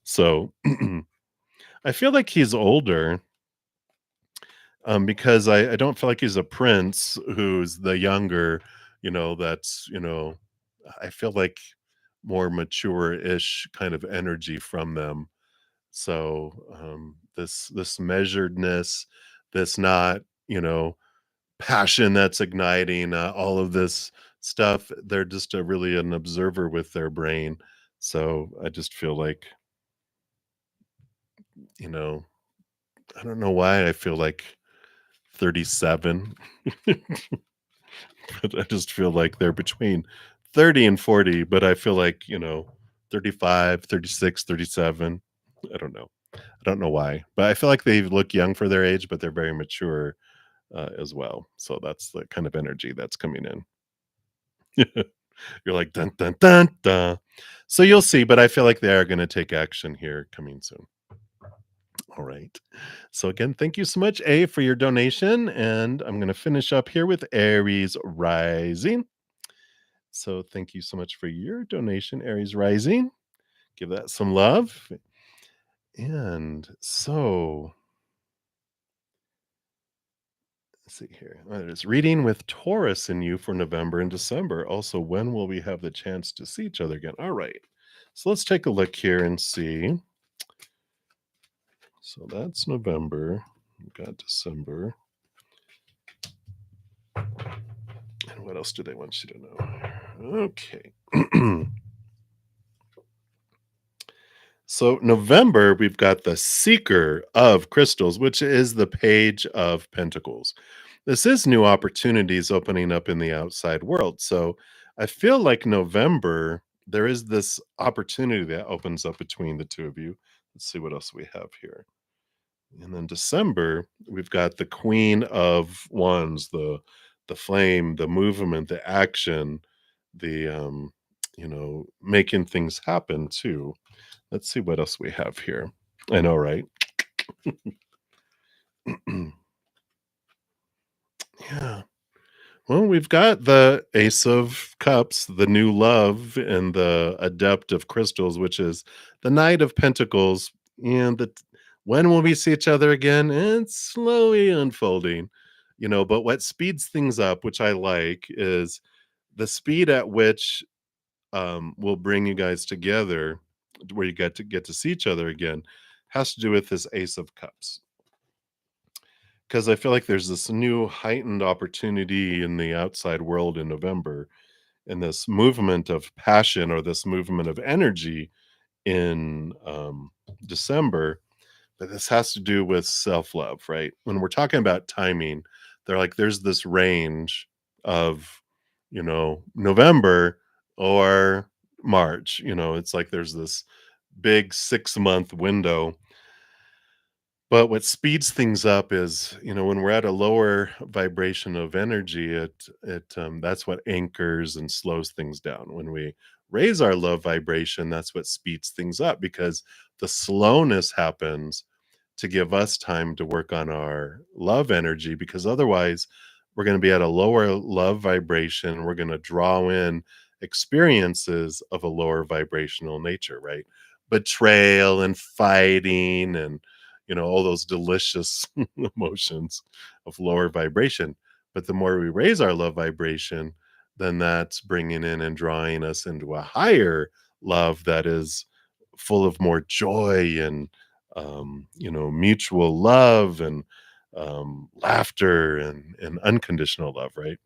A: So I feel like he's older. Because I don't feel like he's a prince who's the younger, that's, I feel like more mature-ish kind of energy from them. So, this measuredness, this not, passion that's igniting, all of this stuff, they're just a really an observer with their brain. So, I just feel like, you know, I don't know why I feel like 37, but I just feel like they're between 30 and 40, but I feel like, 35, 36, 37. I don't know. I don't know why, but I feel like they look young for their age, but they're very mature, as well. So that's the kind of energy that's coming in. You're like, dun, dun, dun, dun. So you'll see, but I feel like they are going to take action here coming soon. All right. So again, thank you so much, A, for your donation. And I'm going to finish up here with Aries Rising. So thank you so much for your donation, Aries Rising. Give that some love. And so let's see here. It is reading with Taurus in you for November and December. Also, when will we have the chance to see each other again? All right. So let's take a look here and see. So that's November. We've got December. And what else do they want you to know? Okay. So November, we've got the Seeker of Crystals, which is the Page of Pentacles. This is new opportunities opening up in the outside world. So I feel like November, there is this opportunity that opens up between the two of you. Let's see what else we have here. And then December, we've got the Queen of Wands, the flame, the movement, the action, the making things happen too. Let's see what else we have here. I know, right? Yeah. Well, we've got the Ace of Cups, the new love, and the Adept of Crystals, which is the Knight of Pentacles. And when will we see each other again? It's slowly unfolding, but what speeds things up, which I like, is the speed at which will bring you guys together, where you get to see each other again, has to do with this Ace of Cups. Because I feel like there's this new heightened opportunity in the outside world in November, and this movement of passion or this movement of energy in December. But this has to do with self love, right? When we're talking about timing, they're like, there's this range of, November or March. It's like there's this big 6-month window. But what speeds things up is, when we're at a lower vibration of energy, that's what anchors and slows things down. When we raise our love vibration, that's what speeds things up, because the slowness happens to give us time to work on our love energy, because otherwise we're going to be at a lower love vibration. We're going to draw in experiences of a lower vibrational nature, right? Betrayal and fighting and all those delicious emotions of lower vibration. But the more we raise our love vibration, then that's bringing in and drawing us into a higher love that is full of more joy and mutual love and laughter and unconditional love, right?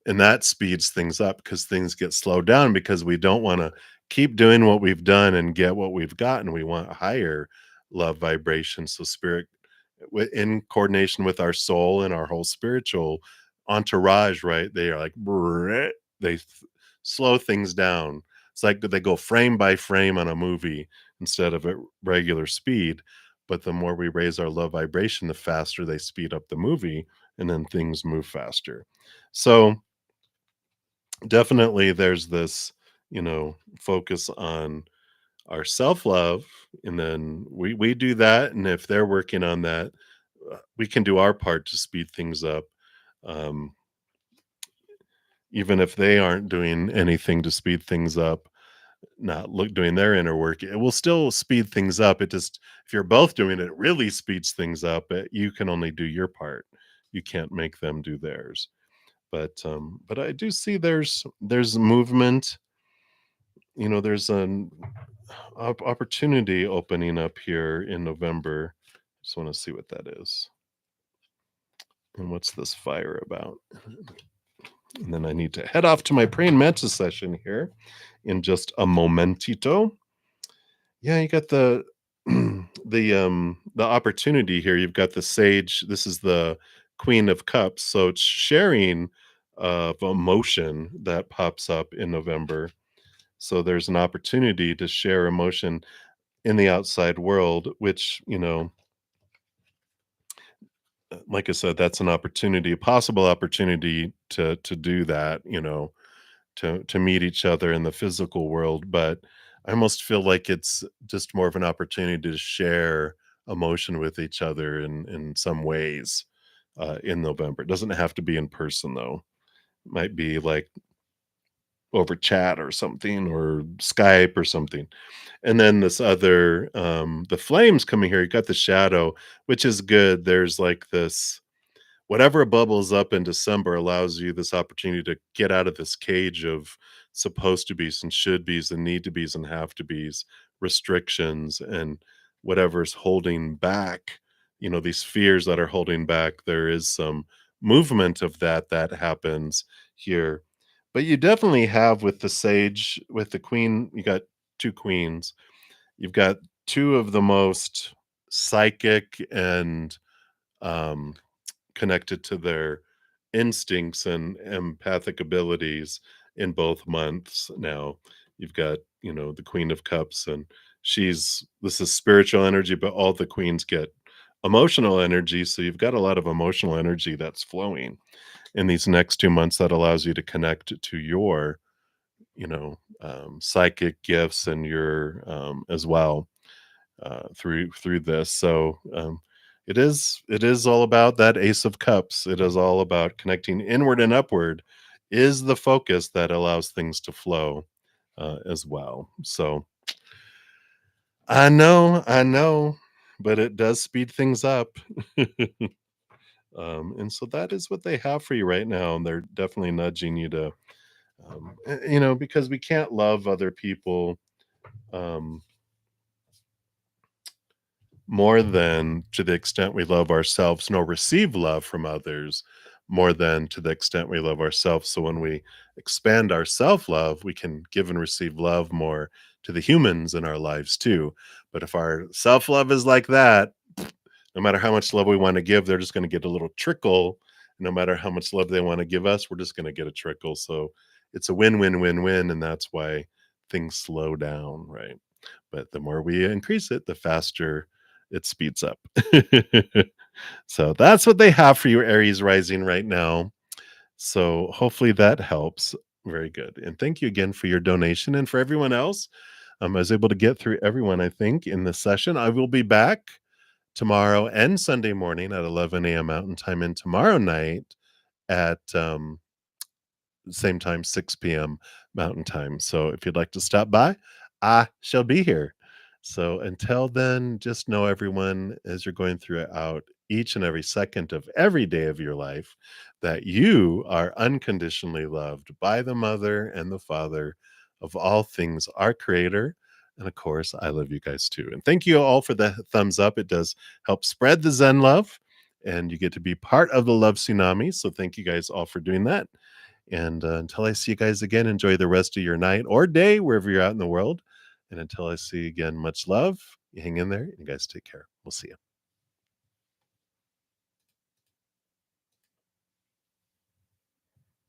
A: And that speeds things up, because things get slowed down, because we don't want to keep doing what we've done and get what we've gotten. We want higher love vibration. So spirit, in coordination with our soul and our whole spiritual entourage, right? They are like, they slow things down. It's like they go frame by frame on a movie instead of at regular speed. But the more we raise our love vibration, the faster they speed up the movie, and then things move faster. So definitely there's this, focus on our self-love, and then we do that, and if they're working on that, we can do our part to speed things up. Um, Even if they aren't doing anything to speed things up, not doing their inner work, it will still speed things up. It just, if you're both doing it, it really speeds things up. You can only do your part. You can't make them do theirs. But I do see there's movement. There's an opportunity opening up here in November. Just want to see what that is and what's this fire about. And then I need to head off to my praying mantis session here in just a momentito. Yeah, you got the the opportunity here. You've got the sage. This is the Queen of Cups, so it's sharing of emotion that pops up in November. So there's an opportunity to share emotion in the outside world, which, like I said, that's an opportunity, a possible opportunity to do that, to meet each other in the physical world. But I almost feel like it's just more of an opportunity to share emotion with each other in some ways in November. It doesn't have to be in person though. It might be like over chat or something or Skype or something. And then this other the flames coming here, you got the shadow, which is good. There's like this whatever bubbles up in December allows you this opportunity to get out of this cage of supposed to be's and should be's and need to be's and have to be's, restrictions and whatever's holding back, these fears that are holding back. There is some movement of that happens here. But you definitely have with the sage, with the queen, you got two queens. You've got two of the most psychic and um connected to their instincts and empathic abilities in both months now. You've got, the Queen of Cups, and this is spiritual energy, but all the queens get emotional energy. So you've got a lot of emotional energy that's flowing in these next 2 months that allows you to connect to your, psychic gifts and your as well through this. So it is all about that Ace of Cups. It is all about connecting inward and upward. Is the focus that allows things to flow as well. So I know, but it does speed things up. And so that is what they have for you right now, and they're definitely nudging you to, because we can't love other people. Um, More than to the extent we love ourselves, nor receive love from others more than to the extent we love ourselves. So when we expand our self love, we can give and receive love more to the humans in our lives too. But if our self love is like that, no matter how much love we want to give, they're just going to get a little trickle. No matter how much love they want to give us, we're just going to get a trickle. So it's a win, win, win, win. And that's why things slow down, right? But the more we increase it, the faster it speeds up. So that's what they have for you, Aries rising right now. So hopefully that helps. Very good. And thank you again for your donation. And for everyone else, I was able to get through everyone, I think, in this session. I will be back tomorrow and Sunday morning at 11 a.m. Mountain Time, and tomorrow night at same time, 6 p.m. Mountain Time. So if you'd like to stop by, I shall be here. So until then, just know everyone, as you're going throughout each and every second of every day of your life, that you are unconditionally loved by the mother and the father of all things, our creator. And of course, I love you guys too. And thank you all for the thumbs up. It does help spread the Zen love, and you get to be part of the Love Tsunami. So thank you guys all for doing that. And until I see you guys again, enjoy the rest of your night or day, wherever you're out in the world. And until I see you again, much love. You hang in there. You guys take care. We'll see you.